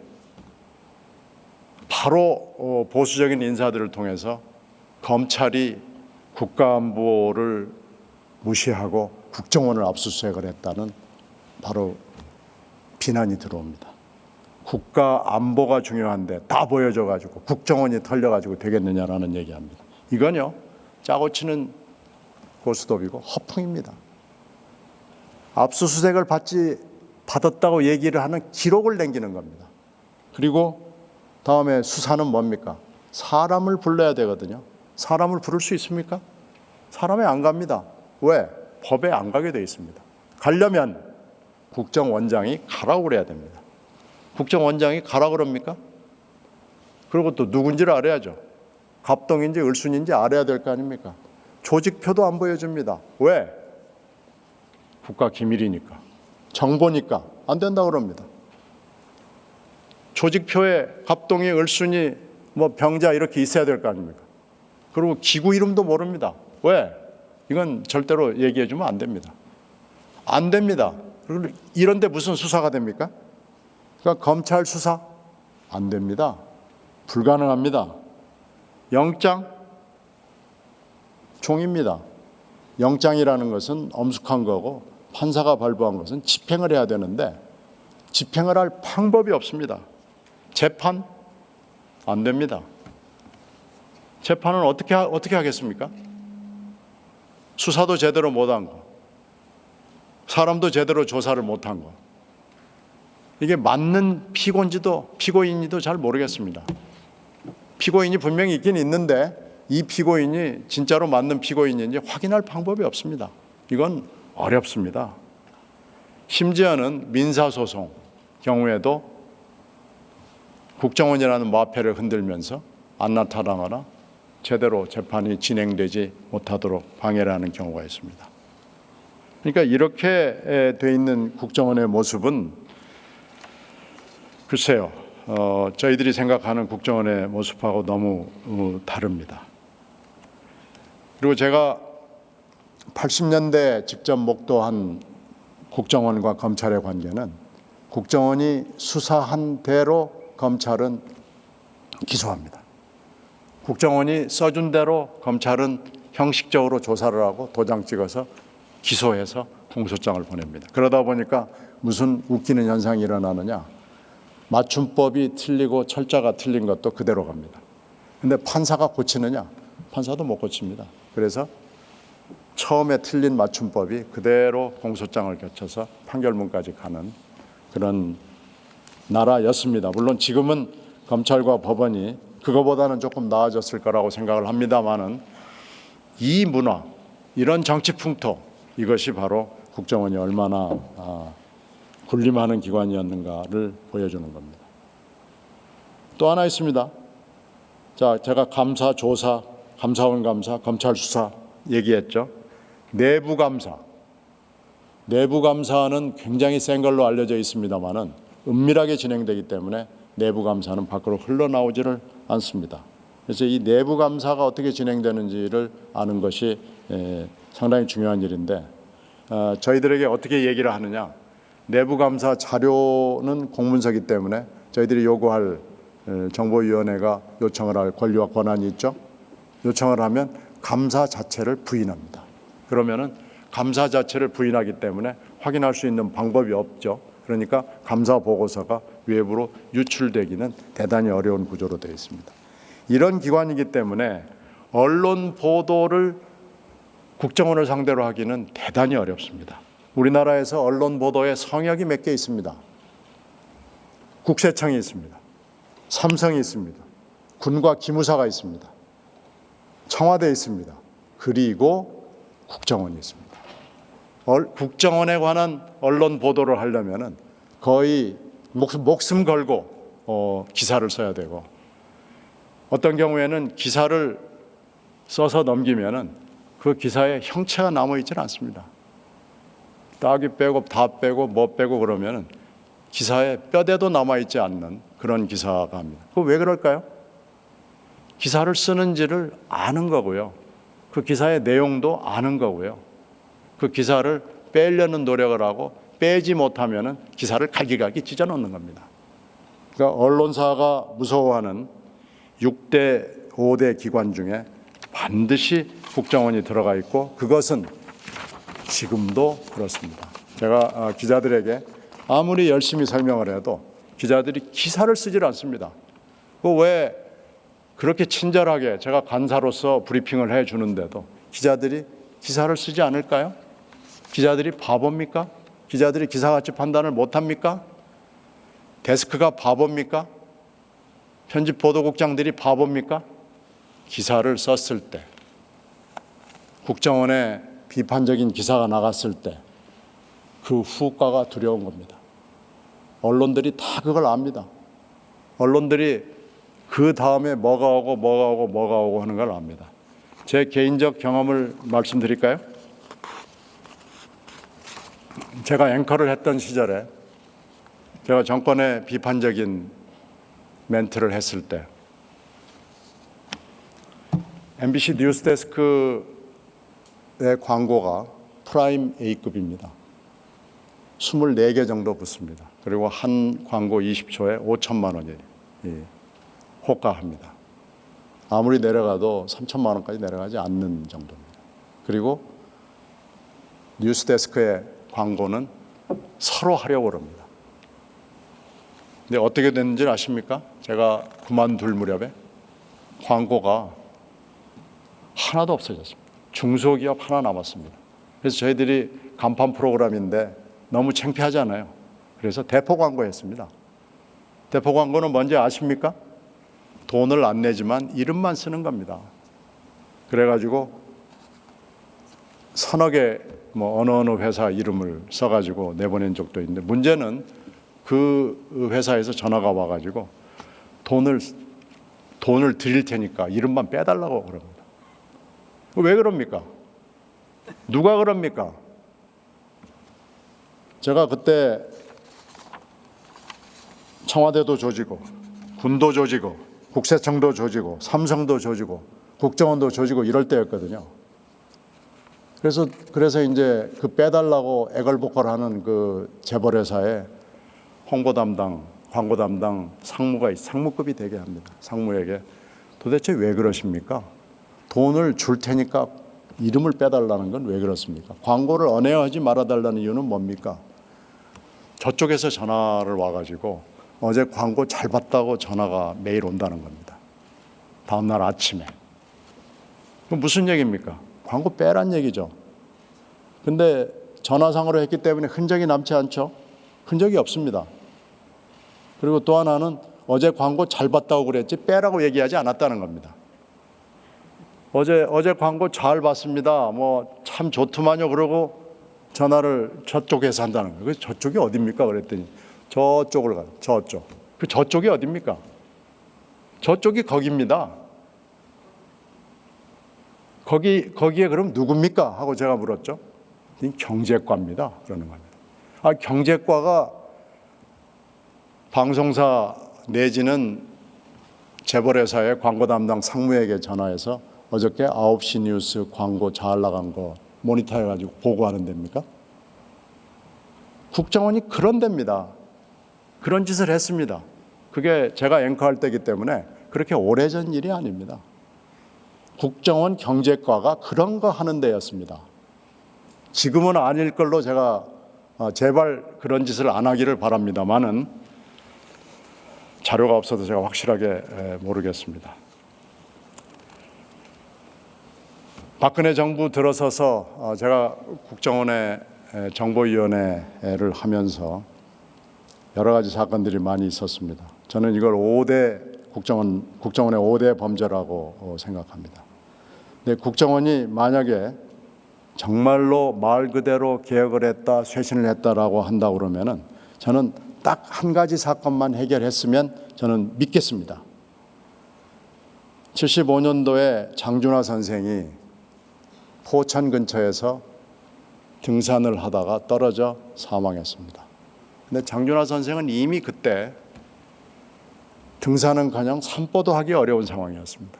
바로 보수적인 인사들을 통해서 검찰이 국가안보를 무시하고 국정원을 압수수색을 했다는 바로 비난이 들어옵니다. 국가안보가 중요한데 다 보여줘가지고 국정원이 털려가지고 되겠느냐라는 얘기합니다. 이건요, 짜고 치는 고스톱이고 허풍입니다. 압수수색을 받았다고 얘기를 하는 기록을 남기는 겁니다. 그리고 다음에 수사는 뭡니까? 사람을 불러야 되거든요. 사람을 부를 수 있습니까? 사람이 안 갑니다. 왜? 법에 안 가게 돼 있습니다. 가려면 국정원장이 가라고 그래야 됩니다. 국정원장이 가라 그럽니까? 그리고 또 누군지를 알아야죠. 갑동인지 을순인지 알아야 될 거 아닙니까? 조직표도 안 보여줍니다. 왜? 국가기밀이니까. 정보니까 안 된다고 그럽니다. 조직표에 갑동이, 을순이, 병자 이렇게 있어야 될 거 아닙니까? 그리고 기구 이름도 모릅니다. 왜? 이건 절대로 얘기해 주면 안 됩니다. 안 됩니다. 이런데 무슨 수사가 됩니까? 그러니까 검찰 수사 안 됩니다. 불가능합니다. 영장 종입니다. 영장이라는 것은 엄숙한 거고 판사가 발부한 것은 집행을 해야 되는데 집행을 할 방법이 없습니다. 재판 안 됩니다. 재판은 어떻게 하겠습니까? 수사도 제대로 못한 거, 사람도 제대로 조사를 못한 거, 이게 맞는 피고인지도 잘 모르겠습니다. 피고인이 분명히 있긴 있는데 이 피고인이 진짜로 맞는 피고인인지 확인할 방법이 없습니다. 이건 어렵습니다. 심지어는 민사소송 경우에도 국정원이라는 마패를 흔들면서 안 나타나거나 제대로 재판이 진행되지 못하도록 방해를 하는 경우가 있습니다. 그러니까 이렇게 돼 있는 국정원의 모습은 글쎄요, 저희들이 생각하는 국정원의 모습하고 너무 다릅니다. 그리고 제가 80년대 직접 목도한 국정원과 검찰의 관계는 국정원이 수사한 대로 검찰은 기소합니다. 국정원이 써준 대로 검찰은 형식적으로 조사를 하고 도장 찍어서 기소해서 공소장을 보냅니다. 그러다 보니까 무슨 웃기는 현상이 일어나느냐. 맞춤법이 틀리고 철자가 틀린 것도 그대로 갑니다. 그런데 판사가 고치느냐? 판사도 못 고칩니다. 그래서 처음에 틀린 맞춤법이 그대로 공소장을 거쳐서 판결문까지 가는 그런 나라였습니다. 물론 지금은 검찰과 법원이 그거보다는 조금 나아졌을 거라고 생각을 합니다만은 이 문화, 이런 정치 풍토, 이것이 바로 국정원이 얼마나 군림하는 기관이었는가를 보여주는 겁니다. 또 하나 있습니다. 자, 제가 감사, 조사, 감사원 감사, 검찰 수사 얘기했죠. 내부 감사. 내부 감사는 굉장히 센 걸로 알려져 있습니다만은 은밀하게 진행되기 때문에 내부 감사는 밖으로 흘러나오지를 않습니다. 그래서 이 내부 감사가 어떻게 진행되는지를 아는 것이 상당히 중요한 일인데 저희들에게 어떻게 얘기를 하느냐. 내부 감사 자료는 공문서이기 때문에 저희들이 요구할 정보위원회가 요청을 할 권리와 권한이 있죠. 요청을 하면 감사 자체를 부인합니다. 그러면은 감사 자체를 부인하기 때문에 확인할 수 있는 방법이 없죠. 그러니까 감사 보고서가 외부로 유출되기는 대단히 어려운 구조로 되어 있습니다. 이런 기관이기 때문에 언론 보도를 국정원을 상대로 하기는 대단히 어렵습니다. 우리나라에서 언론 보도의 성역이 몇 개 있습니다. 국세청이 있습니다. 삼성이 있습니다. 군과 기무사가 있습니다. 청와대에 있습니다. 그리고 국정원이 있습니다. 국정원에 관한 언론 보도를 하려면은 거의 목숨 걸고 기사를 써야 되고, 어떤 경우에는 기사를 써서 넘기면은 그 기사에 형체가 남아 있지는 않습니다. 따귀 빼고 다 빼고 뭐 빼고 그러면은 기사에 뼈대도 남아 있지 않는 그런 기사가 합니다. 그거 왜 그럴까요? 기사를 쓰는지를 아는 거고요. 그 기사의 내용도 아는 거고요. 그 기사를 빼려는 노력을 하고 빼지 못하면은 기사를 갈기갈기 찢어놓는 겁니다. 그러니까 언론사가 무서워하는 6대, 5대 기관 중에 반드시 국정원이 들어가 있고, 그것은 지금도 그렇습니다. 제가 기자들에게 아무리 열심히 설명을 해도 기자들이 기사를 쓰질 않습니다. 왜 그렇게 친절하게 제가 간사로서 브리핑을 해주는데도 기자들이 기사를 쓰지 않을까요? 기자들이 바보입니까? 기자들이 기사가치 판단을 못합니까? 데스크가 바보입니까? 편집 보도국장들이 바보입니까? 기사를 썼을 때, 국정원에 비판적인 기사가 나갔을 때 그 후과가 두려운 겁니다. 언론들이 다 그걸 압니다. 언론들이 그 다음에 뭐가 오고 하는 걸 압니다. 제 개인적 경험을 말씀드릴까요? 제가 앵커를 했던 시절에 제가 정권의 비판적인 멘트를 했을 때 MBC 뉴스데스크의 광고가 프라임 A급입니다. 24개 정도 붙습니다. 그리고 한 광고 20초에 5천만 원이 호가합니다. 아무리 내려가도 3천만 원까지 내려가지 않는 정도입니다. 그리고 뉴스데스크의 광고는 서로 하려고 합니다. 근데 어떻게 됐는지 아십니까? 제가 그만둘 무렵에 광고가 하나도 없어졌습니다. 중소기업 하나 남았습니다. 그래서 저희들이 간판 프로그램인데 너무 창피하잖아요. 그래서 대포 광고했습니다. 대포 광고는 뭔지 아십니까? 돈을 안 내지만 이름만 쓰는 겁니다. 그래가지고 서너 개 어느 회사 이름을 써가지고 내보낸 적도 있는데, 문제는 그 회사에서 전화가 와가지고 돈을 드릴 테니까 이름만 빼달라고 그럽니다. 왜 그럽니까? 누가 그럽니까? 제가 그때 청와대도 조지고 군도 조지고 국세청도 조지고 삼성도 조지고 국정원도 조지고 이럴 때였거든요. 그래서 이제 그 빼달라고 애걸복걸하는 그 재벌회사에 홍보 담당, 광고 담당 상무급이 되게 합니다. 상무에게 도대체 왜 그러십니까? 돈을 줄 테니까 이름을 빼달라는 건 왜 그렇습니까? 광고를 언행하지 말아달라는 이유는 뭡니까? 저쪽에서 전화를 와가지고 어제 광고 잘 봤다고 전화가 매일 온다는 겁니다. 다음 날 아침에. 그럼 무슨 얘기입니까? 광고 빼란 얘기죠. 근데 전화상으로 했기 때문에 흔적이 남지 않죠? 흔적이 없습니다. 그리고 또 하나는 어제 광고 잘 봤다고 그랬지 빼라고 얘기하지 않았다는 겁니다. 어제 광고 잘 봤습니다. 참 좋더만요. 그러고 전화를 저쪽에서 한다는 거예요. 저쪽이 어딥니까? 그랬더니 저쪽을 가요. 저쪽. 그 저쪽이 어딥니까? 저쪽이 거기입니다. 거기에 그럼 누굽니까? 하고 제가 물었죠. 경제과입니다. 그러는 겁니다. 경제과가 방송사 내지는 재벌회사의 광고 담당 상무에게 전화해서 어저께 9시 뉴스 광고 잘 나간 거 모니터해가지고 보고하는 데입니까? 국정원이 그런 데입니다. 그런 짓을 했습니다. 그게 제가 앵커할 때이기 때문에 그렇게 오래전 일이 아닙니다. 국정원 경제과가 그런 거 하는 데였습니다. 지금은 아닐 걸로 제가 제발 그런 짓을 안 하기를 바랍니다만은 자료가 없어서 제가 확실하게 모르겠습니다. 박근혜 정부 들어서서 제가 국정원의 정보위원회를 하면서 여러 가지 사건들이 많이 있었습니다. 저는 이걸 국정원의 5대 범죄라고 생각합니다. 근데 국정원이 만약에 정말로 말 그대로 개혁을 했다, 쇄신을 했다라고 한다고 그러면은 저는 딱 한 가지 사건만 해결했으면 저는 믿겠습니다. 75년도에 장준하 선생이 포천 근처에서 등산을 하다가 떨어져 사망했습니다. 근데 장준하 선생은 이미 그때 등산은커녕 산보도 하기 어려운 상황이었습니다.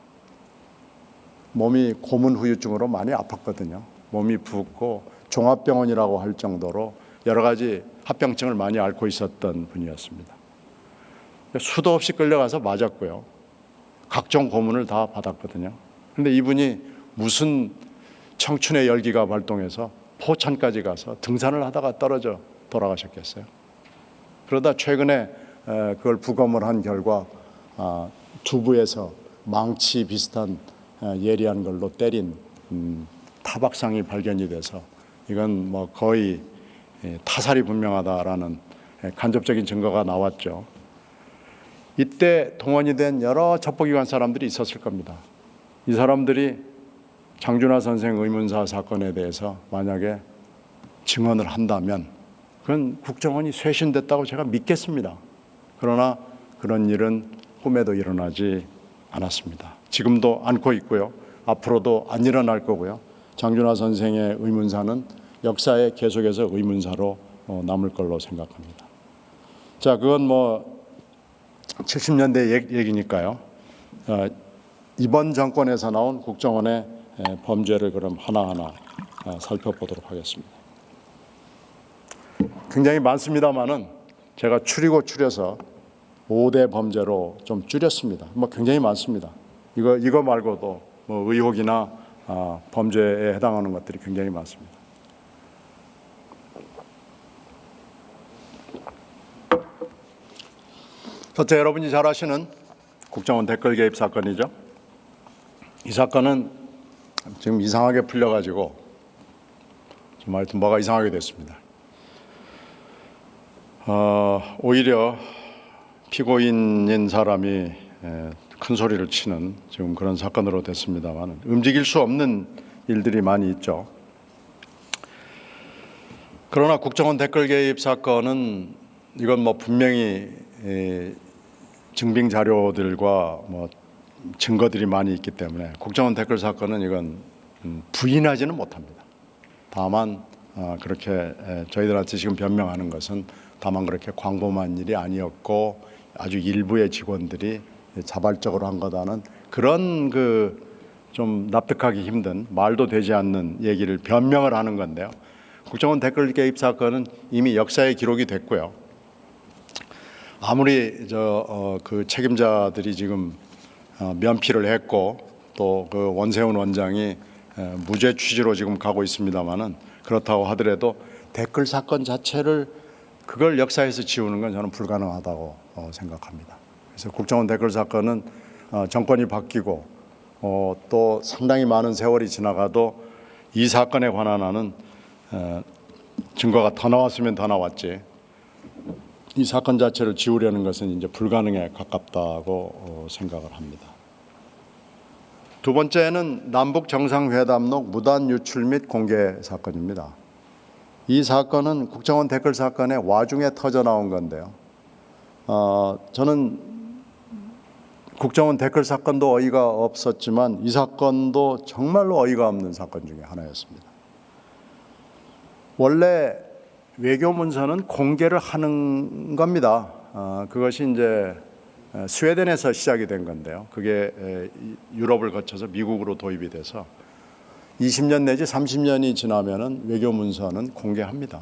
몸이 고문 후유증으로 많이 아팠거든요. 몸이 붓고 종합병원이라고 할 정도로 여러 가지 합병증을 많이 앓고 있었던 분이었습니다. 수도 없이 끌려가서 맞았고요. 각종 고문을 다 받았거든요. 그런데 이분이 무슨 청춘의 열기가 발동해서 포천까지 가서 등산을 하다가 떨어져 돌아가셨겠어요. 그러다 최근에 그걸 부검을 한 결과 두부에서 망치 비슷한 예리한 걸로 때린 타박상이 발견이 돼서 이건 뭐 거의 타살이 분명하다라는 간접적인 증거가 나왔죠. 이때 동원이 된 여러 첩보기관 사람들이 있었을 겁니다. 이 사람들이 장준하 선생 의문사 사건에 대해서 만약에 증언을 한다면 그건 국정원이 쇄신됐다고 제가 믿겠습니다. 그러나 그런 일은 꿈에도 일어나지 않았습니다. 지금도 않고 있고요. 앞으로도 안 일어날 거고요. 장준하 선생의 의문사는 역사에 계속해서 의문사로 남을 걸로 생각합니다. 자, 그건 뭐 70년대 얘기니까요. 이번 정권에서 나온 국정원의 범죄를 그럼 하나하나 살펴보도록 하겠습니다. 굉장히 많습니다만은 제가 줄여서 5대 범죄로 좀 줄였습니다. 뭐 굉장히 많습니다. 이거 말고도 뭐 의혹이나 범죄에 해당하는 것들이 굉장히 많습니다. 첫째, 여러분이 잘 아시는 국정원 댓글 개입 사건이죠. 이 사건은 지금 이상하게 풀려가지고 좀 하여튼 뭐가 이상하게 됐습니다. 오히려 피고인인 사람이 큰 소리를 치는 지금 그런 사건으로 됐습니다만 움직일 수 없는 일들이 많이 있죠. 그러나 국정원 댓글 개입 사건은 이건 뭐 분명히 증빙 자료들과 뭐 증거들이 많이 있기 때문에 국정원 댓글 사건은 이건 부인하지는 못합니다. 다만 그렇게 저희들한테 지금 변명하는 것은 다만 그렇게 광범한 일이 아니었고 아주 일부의 직원들이 자발적으로 한 거다는 그런 좀 납득하기 힘든 말도 되지 않는 얘기를 변명을 하는 건데요. 국정원 댓글 개입 사건은 이미 역사에 기록이 됐고요. 아무리 그 책임자들이 지금 면피를 했고 또 그 원세훈 원장이 무죄 취지로 지금 가고 있습니다만은 그렇다고 하더라도 댓글 사건 자체를 그걸 역사에서 지우는 건 저는 불가능하다고 생각합니다. 그래서 국정원 댓글 사건은 정권이 바뀌고 또 상당히 많은 세월이 지나가도 이 사건에 관한 한은 증거가 더 나왔으면 더 나왔지 이 사건 자체를 지우려는 것은 이제 불가능에 가깝다고 생각을 합니다. 두 번째는 남북 정상회담록 무단 유출 및 공개 사건입니다. 이 사건은 국정원 댓글 사건의 와중에 터져 나온 건데요. 저는 국정원 댓글 사건도 어이가 없었지만 이 사건도 정말로 어이가 없는 사건 중에 하나였습니다. 원래 외교 문서는 공개를 하는 겁니다. 그것이 이제 스웨덴에서 시작이 된 건데요. 그게 유럽을 거쳐서 미국으로 도입이 돼서 20년 내지 30년이 지나면은 외교 문서는 공개합니다.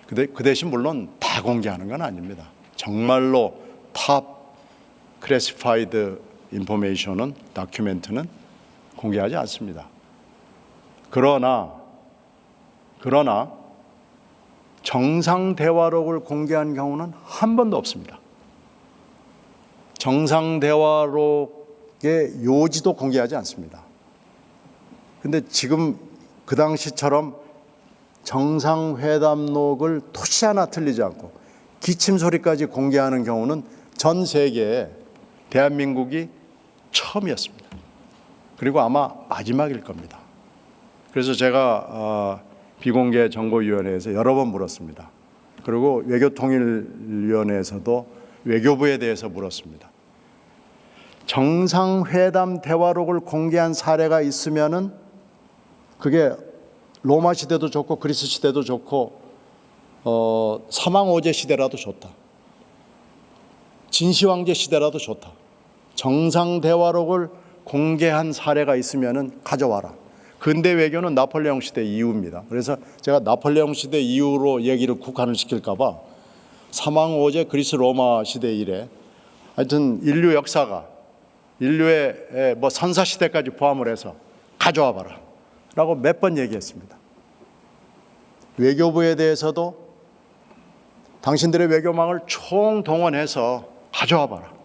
그 대신 물론 다 공개하는 건 아닙니다. 정말로 탑 클래시파이드 인포메이션은 다큐멘트는 공개하지 않습니다. 그러나 정상 대화록을 공개한 경우는 한 번도 없습니다. 정상 대화록의 요지도 공개하지 않습니다. 근데 지금 그 당시처럼 정상회담록을 토시 하나 틀리지 않고 기침 소리까지 공개하는 경우는 전 세계에 대한민국이 처음이었습니다. 그리고 아마 마지막일 겁니다. 그래서 제가 비공개 정보위원회에서 여러 번 물었습니다. 그리고 외교통일위원회에서도 외교부에 대해서 물었습니다. 정상회담 대화록을 공개한 사례가 있으면은 그게 로마 시대도 좋고 그리스 시대도 좋고 사망오제 시대라도 좋다. 진시황제 시대라도 좋다. 정상 대화록을 공개한 사례가 있으면은 가져와라. 근대 외교는 나폴레옹 시대 이후입니다. 그래서 제가 나폴레옹 시대 이후로 얘기를 국한을 시킬까 봐 사망오제 그리스 로마 시대 이래 하여튼 인류 역사가 인류의 뭐 선사 시대까지 포함을 해서 가져와 봐라 라고 몇 번 얘기했습니다. 외교부에 대해서도 당신들의 외교망을 총동원해서 가져와 봐라.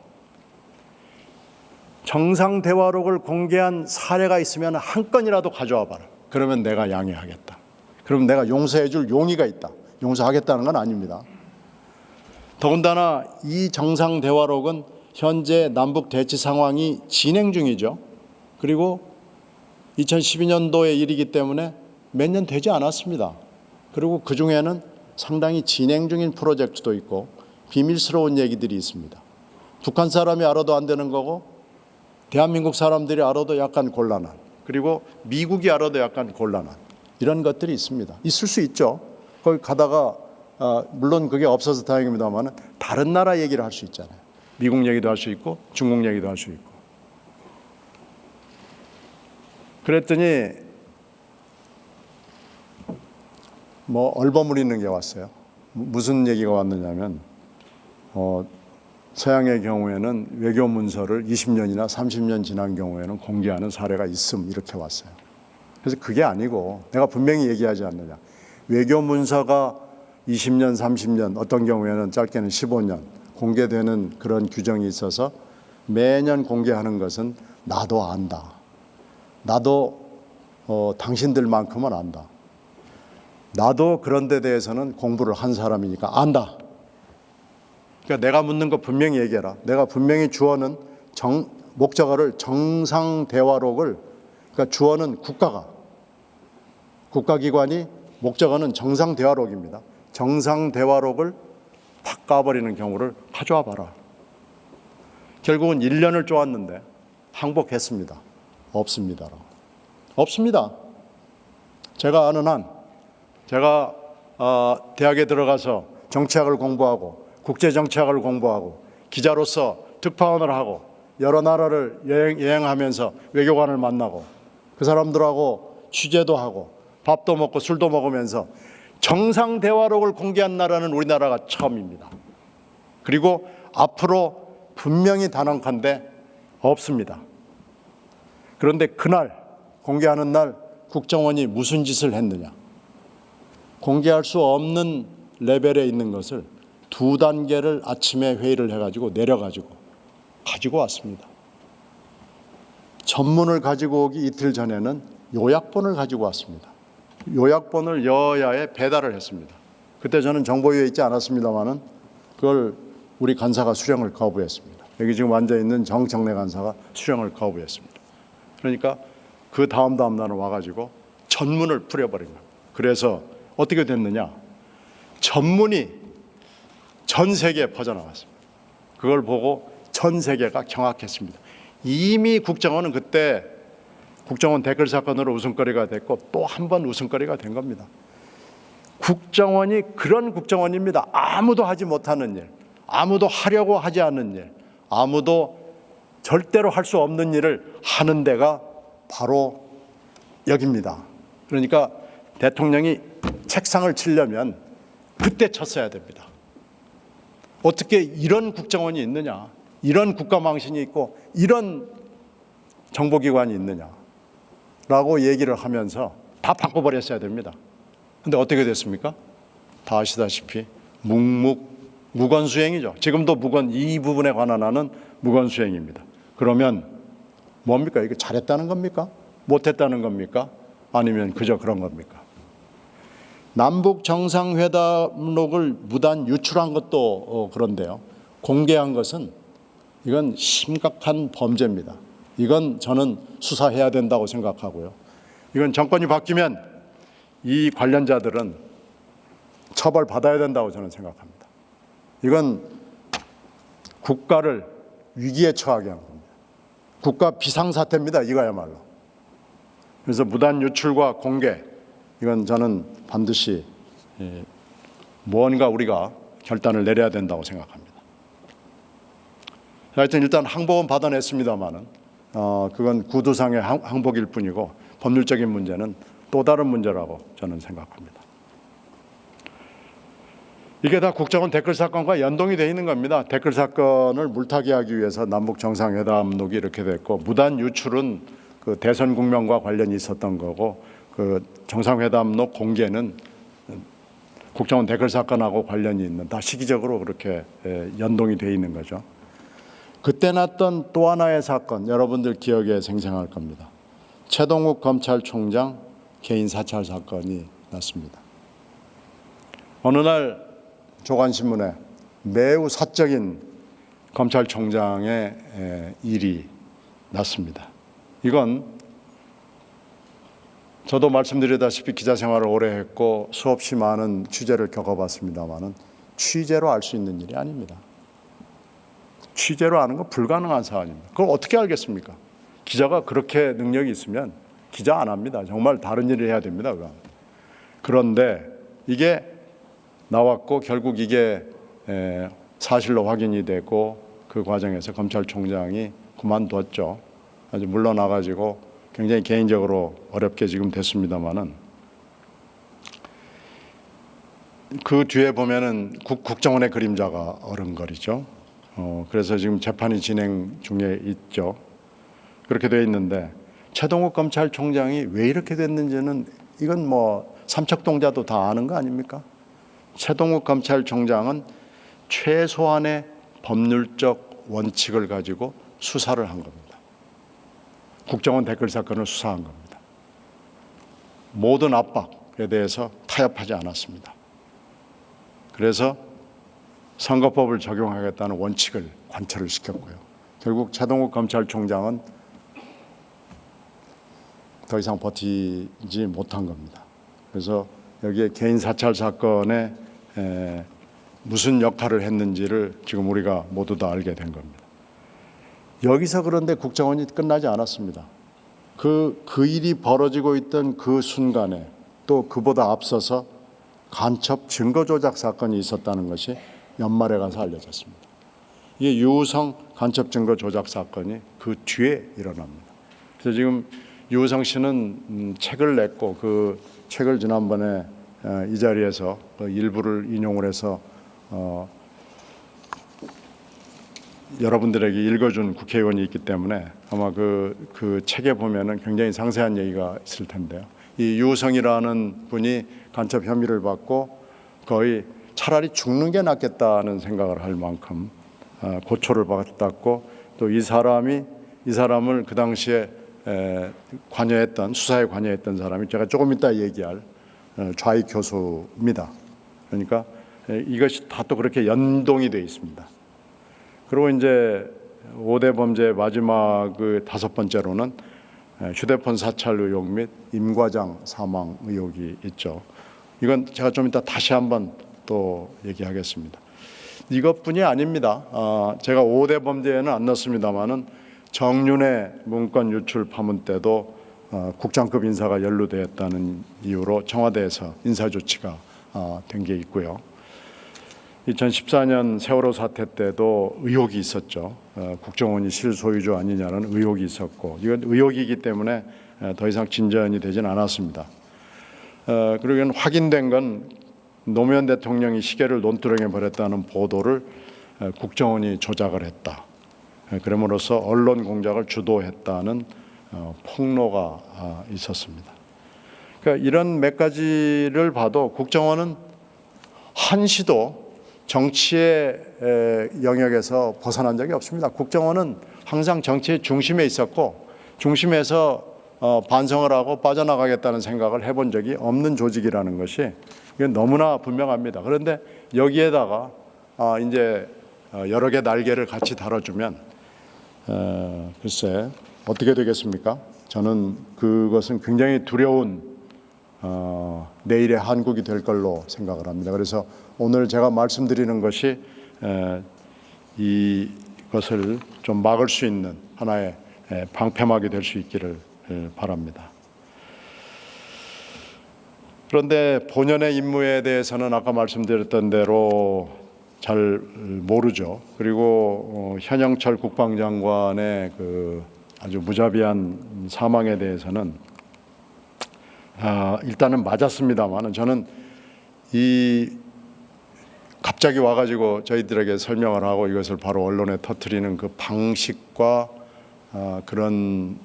정상 대화록을 공개한 사례가 있으면 한 건이라도 가져와 봐라. 그러면 내가 양해하겠다. 그러면 내가 용서해 줄 용의가 있다. 용서하겠다는 건 아닙니다. 더군다나 이 정상 대화록은 현재 남북 대치 상황이 진행 중이죠. 그리고 2012년도의 일이기 때문에 몇 년 되지 않았습니다. 그리고 그 중에는 상당히 진행 중인 프로젝트도 있고 비밀스러운 얘기들이 있습니다. 북한 사람이 알아도 안 되는 거고 대한민국 사람들이 알아도 약간 곤란한, 그리고 미국이 알아도 약간 곤란한 이런 것들이 있습니다. 있을 수 있죠. 거기 가다가 물론 그게 없어서 다행입니다만 다른 나라 얘기를 할 수 있잖아요. 미국 얘기도 할 수 있고 중국 얘기도 할 수 있고. 그랬더니 뭐 얼버무리는 게 왔어요. 무슨 얘기가 왔느냐면 서양의 경우에는 외교 문서를 20년이나 30년 지난 경우에는 공개하는 사례가 있음 이렇게 왔어요. 그래서 그게 아니고 내가 분명히 얘기하지 않느냐. 외교 문서가 20년, 30년 어떤 경우에는 짧게는 15년 공개되는 그런 규정이 있어서 매년 공개하는 것은 나도 안다. 나도 당신들만큼은 안다. 나도 그런 데 대해서는 공부를 한 사람이니까 안다. 그러니까 내가 묻는 거 분명히 얘기해라. 내가 분명히 주어는 목적어를 정상 대화록을, 그러니까 주어는 국가기관이 목적어는 정상 대화록입니다. 정상 대화록을 팍 까버리는 경우를 가져와 봐라. 결국은 1년을 쪼았는데 항복했습니다. 없습니다. 없습니다. 제가 아는 한, 제가 대학에 들어가서 정치학을 공부하고 국제정치학을 공부하고 기자로서 특파원을 하고 여러 나라를 여행하면서 외교관을 만나고 그 사람들하고 취재도 하고 밥도 먹고 술도 먹으면서 정상 대화록을 공개한 나라는 우리나라가 처음입니다. 그리고 앞으로 분명히 단언컨대 없습니다. 그런데 그날 공개하는 날 국정원이 무슨 짓을 했느냐. 공개할 수 없는 레벨에 있는 것을 2단계를 아침에 회의를 해가지고 내려가지고 가지고 왔습니다. 전문을 가지고 오기 이틀 전에는 요약본을 가지고 왔습니다. 요약본을 여야에 배달을 했습니다. 그때 저는 정보위에 있지 않았습니다만은 그걸 우리 간사가 수령을 거부했습니다. 여기 지금 앉아있는 정청래 간사가 수령을 거부했습니다. 그러니까 그 다음 날은 와가지고 전문을 풀어버린 겁니다. 그래서 어떻게 됐느냐. 전문이 전 세계에 퍼져나갔습니다. 그걸 보고 전 세계가 경악했습니다. 이미 국정원은 그때 국정원 댓글 사건으로 웃음거리가 됐고 또 한 번 웃음거리가 된 겁니다. 국정원이 그런 국정원입니다. 아무도 하지 못하는 일, 아무도 하려고 하지 않는 일, 아무도 절대로 할 수 없는 일을 하는 데가 바로 여기입니다. 그러니까 대통령이 책상을 치려면 그때 쳤어야 됩니다. 어떻게 이런 국정원이 있느냐, 이런 국가망신이 있고 이런 정보기관이 있느냐라고 얘기를 하면서 다 바꿔버렸어야 됩니다. 근데 어떻게 됐습니까? 다 아시다시피 무건수행이죠. 지금도 이 부분에 관한 한은 무건수행입니다. 그러면 뭡니까? 이게 잘했다는 겁니까? 못했다는 겁니까? 아니면 그저 그런 겁니까? 남북 정상회담록을 무단 유출한 것도 그런데요. 공개한 것은 이건 심각한 범죄입니다. 이건 저는 수사해야 된다고 생각하고요. 이건 정권이 바뀌면 이 관련자들은 처벌받아야 된다고 저는 생각합니다. 이건 국가를 위기에 처하게 하는 겁니다. 국가 비상사태입니다. 이거야말로. 그래서 무단 유출과 공개, 이건 저는 반드시 무언가 우리가 결단을 내려야 된다고 생각합니다. 하여튼 일단 항복은 받아냈습니다마는 그건 구두상의 항복일 뿐이고 법률적인 문제는 또 다른 문제라고 저는 생각합니다. 이게 다 국정원 댓글 사건과 연동이 되어 있는 겁니다. 댓글 사건을 물타기하기 위해서 남북 정상회담록이 이렇게 됐고, 무단 유출은 그 대선 국면과 관련이 있었던 거고, 그 정상회담록 공개는 국정원 댓글 사건하고 관련이 있는, 다 시기적으로 그렇게 연동이 되어 있는 거죠. 그때 났던 또 하나의 사건, 여러분들 기억에 생생할 겁니다. 최동욱 검찰총장 개인 사찰 사건이 났습니다. 어느 날 조간신문에 매우 사적인 검찰총장의 일이 났습니다. 이건 저도 말씀드리다시피 기자 생활을 오래 했고 수없이 많은 취재를 겪어봤습니다마는 취재로 알 수 있는 일이 아닙니다. 취재로 아는 건 불가능한 사안입니다. 그걸 어떻게 알겠습니까? 기자가 그렇게 능력이 있으면 기자 안 합니다. 정말 다른 일을 해야 됩니다. 그건. 그런데 이게 나왔고 결국 이게 사실로 확인이 되고 그 과정에서 검찰총장이 그만뒀죠. 아주 물러나가지고 굉장히 개인적으로 어렵게 지금 됐습니다마는 그 뒤에 보면은 국정원의 그림자가 어른거리죠. 그래서 지금 재판이 진행 중에 있죠. 그렇게 돼 있는데 최동욱 검찰총장이 왜 이렇게 됐는지는 이건 뭐 삼척동자도 다 아는 거 아닙니까? 최동욱 검찰총장은 최소한의 법률적 원칙을 가지고 수사를 한 겁니다. 국정원 댓글 사건을 수사한 겁니다. 모든 압박에 대해서 타협하지 않았습니다. 그래서 선거법을 적용하겠다는 원칙을 관철을 시켰고요. 결국 최동욱 검찰총장은 더 이상 버티지 못한 겁니다. 그래서 여기에 개인 사찰 사건에 무슨 역할을 했는지를 지금 우리가 모두 다 알게 된 겁니다. 여기서 그런데 국정원이 끝나지 않았습니다. 그 일이 벌어지고 있던 그 순간에 또 그보다 앞서서 간첩 증거 조작 사건이 있었다는 것이 연말에 가서 알려졌습니다. 이게 유우성 간첩 증거 조작 사건이 그 뒤에 일어납니다. 그래서 지금 유우성 씨는 책을 냈고 그 책을 지난번에 이 자리에서 일부를 인용을 해서 여러분들에게 읽어준 국회의원이 있기 때문에 아마 그 책에 보면은 굉장히 상세한 얘기가 있을 텐데요. 이 유우성이라는 분이 간첩 혐의를 받고 거의 차라리 죽는 게 낫겠다는 생각을 할 만큼 고초를 받았고 또 이 사람을 그 당시에 관여했던 수사에 관여했던 사람이 제가 조금 이따 얘기할 좌익 교수입니다. 그러니까 이것이 다 또 그렇게 연동이 되어 있습니다. 그리고 이제 5대 범죄의 마지막 그 5번째로는 휴대폰 사찰 의혹 및 임 과장 사망 의혹이 있죠. 이건 제가 좀 이따 다시 한번 또 얘기하겠습니다. 이것뿐이 아닙니다. 제가 5대 범죄에는 안 넣습니다마는 정윤회 문건 유출 파문 때도 국장급 인사가 연루되었다는 이유로 청와대에서 인사 조치가 된 게 있고요. 2014년 세월호 사태 때도 의혹이 있었죠. 국정원이 실소유주 아니냐는 의혹이 있었고 이건 의혹이기 때문에 더 이상 진전이 되진 않았습니다. 그리고 확인된 건 노무현 대통령이 시계를 논두렁에 버렸다는 보도를 국정원이 조작을 했다. 그럼으로써 언론 공작을 주도했다는 폭로가 있었습니다. 그러니까 이런 몇 가지를 봐도 국정원은 한시도 정치의 영역에서 벗어난 적이 없습니다. 국정원은 항상 정치의 중심에 있었고 중심에서 반성을 하고 빠져나가겠다는 생각을 해본 적이 없는 조직이라는 것이 이건 너무나 분명합니다. 그런데 여기에다가 이제 여러 개 날개를 같이 달아주면 글쎄 어떻게 되겠습니까? 저는 그것은 굉장히 두려운 내일의 한국이 될 걸로 생각을 합니다. 그래서 오늘 제가 말씀드리는 것이 이것을 좀 막을 수 있는 하나의 방패막이 될 수 있기를 바랍니다. 그런데 본연의 임무에 대해서는 아까 말씀드렸던 대로 잘 모르죠. 그리고 현영철 국방장관의 그 아주 무자비한 사망에 대해서는 일단은 맞았습니다만 저는 이 갑자기 와가지고 저희들에게 설명을 하고 이것을 바로 언론에 터뜨리는 그 방식과 그런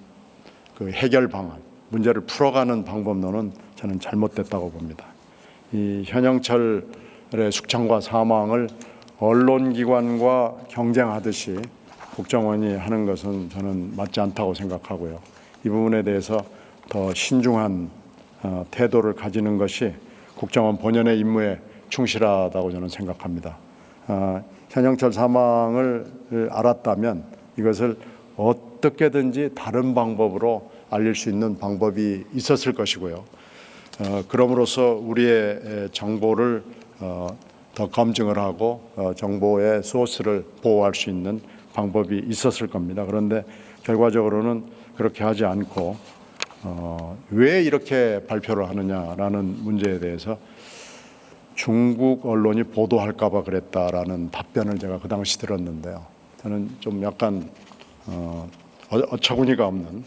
그 해결 방안, 문제를 풀어가는 방법론은 저는 잘못됐다고 봅니다. 이 현영철의 숙청과 사망을 언론기관과 경쟁하듯이 국정원이 하는 것은 저는 맞지 않다고 생각하고요. 이 부분에 대해서 더 신중한 태도를 가지는 것이 국정원 본연의 임무에 충실하다고 저는 생각합니다. 현영철 사망을 알았다면 이것을 어떻게든지 다른 방법으로 알릴 수 있는 방법이 있었을 것이고요. 그럼으로써 우리의 정보를 더 검증을 하고 정보의 소스를 보호할 수 있는 방법이 있었을 겁니다. 그런데 결과적으로는 그렇게 하지 않고 왜 이렇게 발표를 하느냐라는 문제에 대해서 중국 언론이 보도할까 봐 그랬다라는 답변을 제가 그 당시 들었는데요. 저는 좀 약간 어처구니가 없는,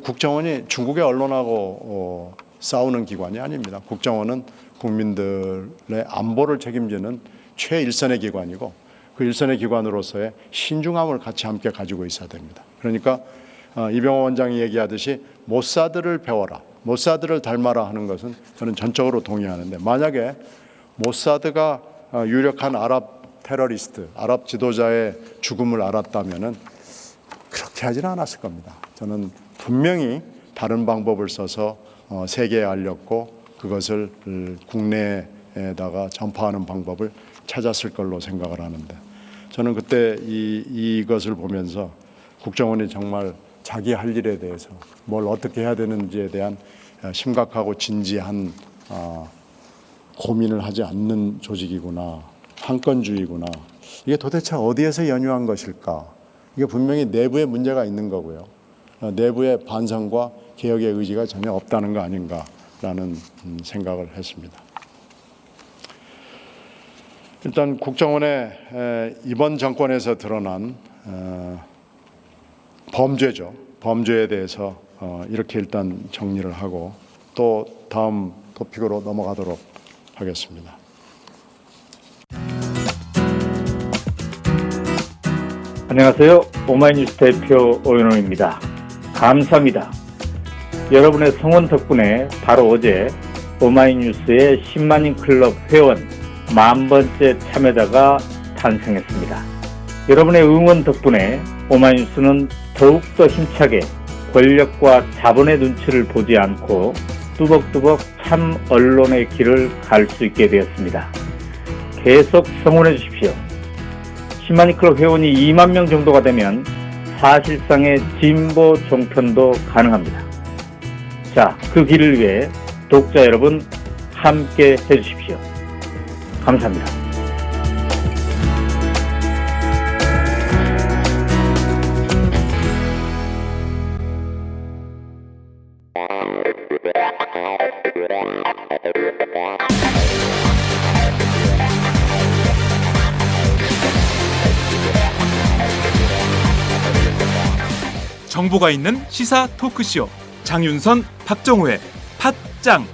국정원이 중국의 언론하고 싸우는 기관이 아닙니다. 국정원은 국민들의 안보를 책임지는 최일선의 기관이고 그 일선의 기관으로서의 신중함을 같이 함께 가지고 있어야 됩니다. 그러니까 이병호 원장이 얘기하듯이 모사드를 배워라, 모사드를 닮아라 하는 것은 저는 전적으로 동의하는데, 만약에 모사드가 유력한 아랍 테러리스트, 아랍 지도자의 죽음을 알았다면은 그렇게 하지는 않았을 겁니다. 저는 분명히 다른 방법을 써서 세계에 알렸고 그것을 국내에다가 전파하는 방법을 찾았을 걸로 생각을 하는데, 저는 그때 이것을 보면서 국정원이 정말 자기 할 일에 대해서 뭘 어떻게 해야 되는지에 대한 심각하고 진지한 고민을 하지 않는 조직이구나, 한건주의구나, 이게 도대체 어디에서 연유한 것일까? 이게 분명히 내부에 문제가 있는 거고요. 내부의 반성과 개혁의 의지가 전혀 없다는 거 아닌가라는 생각을 했습니다. 일단 국정원의 이번 정권에서 드러난 범죄죠. 범죄에 대해서 이렇게 일단 정리를 하고 또 다음 토픽으로 넘어가도록 하겠습니다. 안녕하세요. 오마이뉴스 대표 오연호입니다. 감사합니다. 여러분의 성원 덕분에 바로 어제 오마이뉴스의 10만인 클럽 회원 10,000번째 참여자가 탄생했습니다. 여러분의 응원 덕분에 오마이뉴스는 더욱더 힘차게 권력과 자본의 눈치를 보지 않고 뚜벅뚜벅 참 언론의 길을 갈 수 있게 되었습니다. 계속 성원해 주십시오. 10만인 클럽 회원이 2만 명 정도가 되면 사실상의 진보 종편도 가능합니다. 자, 그 길을 위해 독자 여러분 함께 해주십시오. 감사합니다. 정보가 있는 시사 토크쇼 장윤선, 박정호의 팟짱.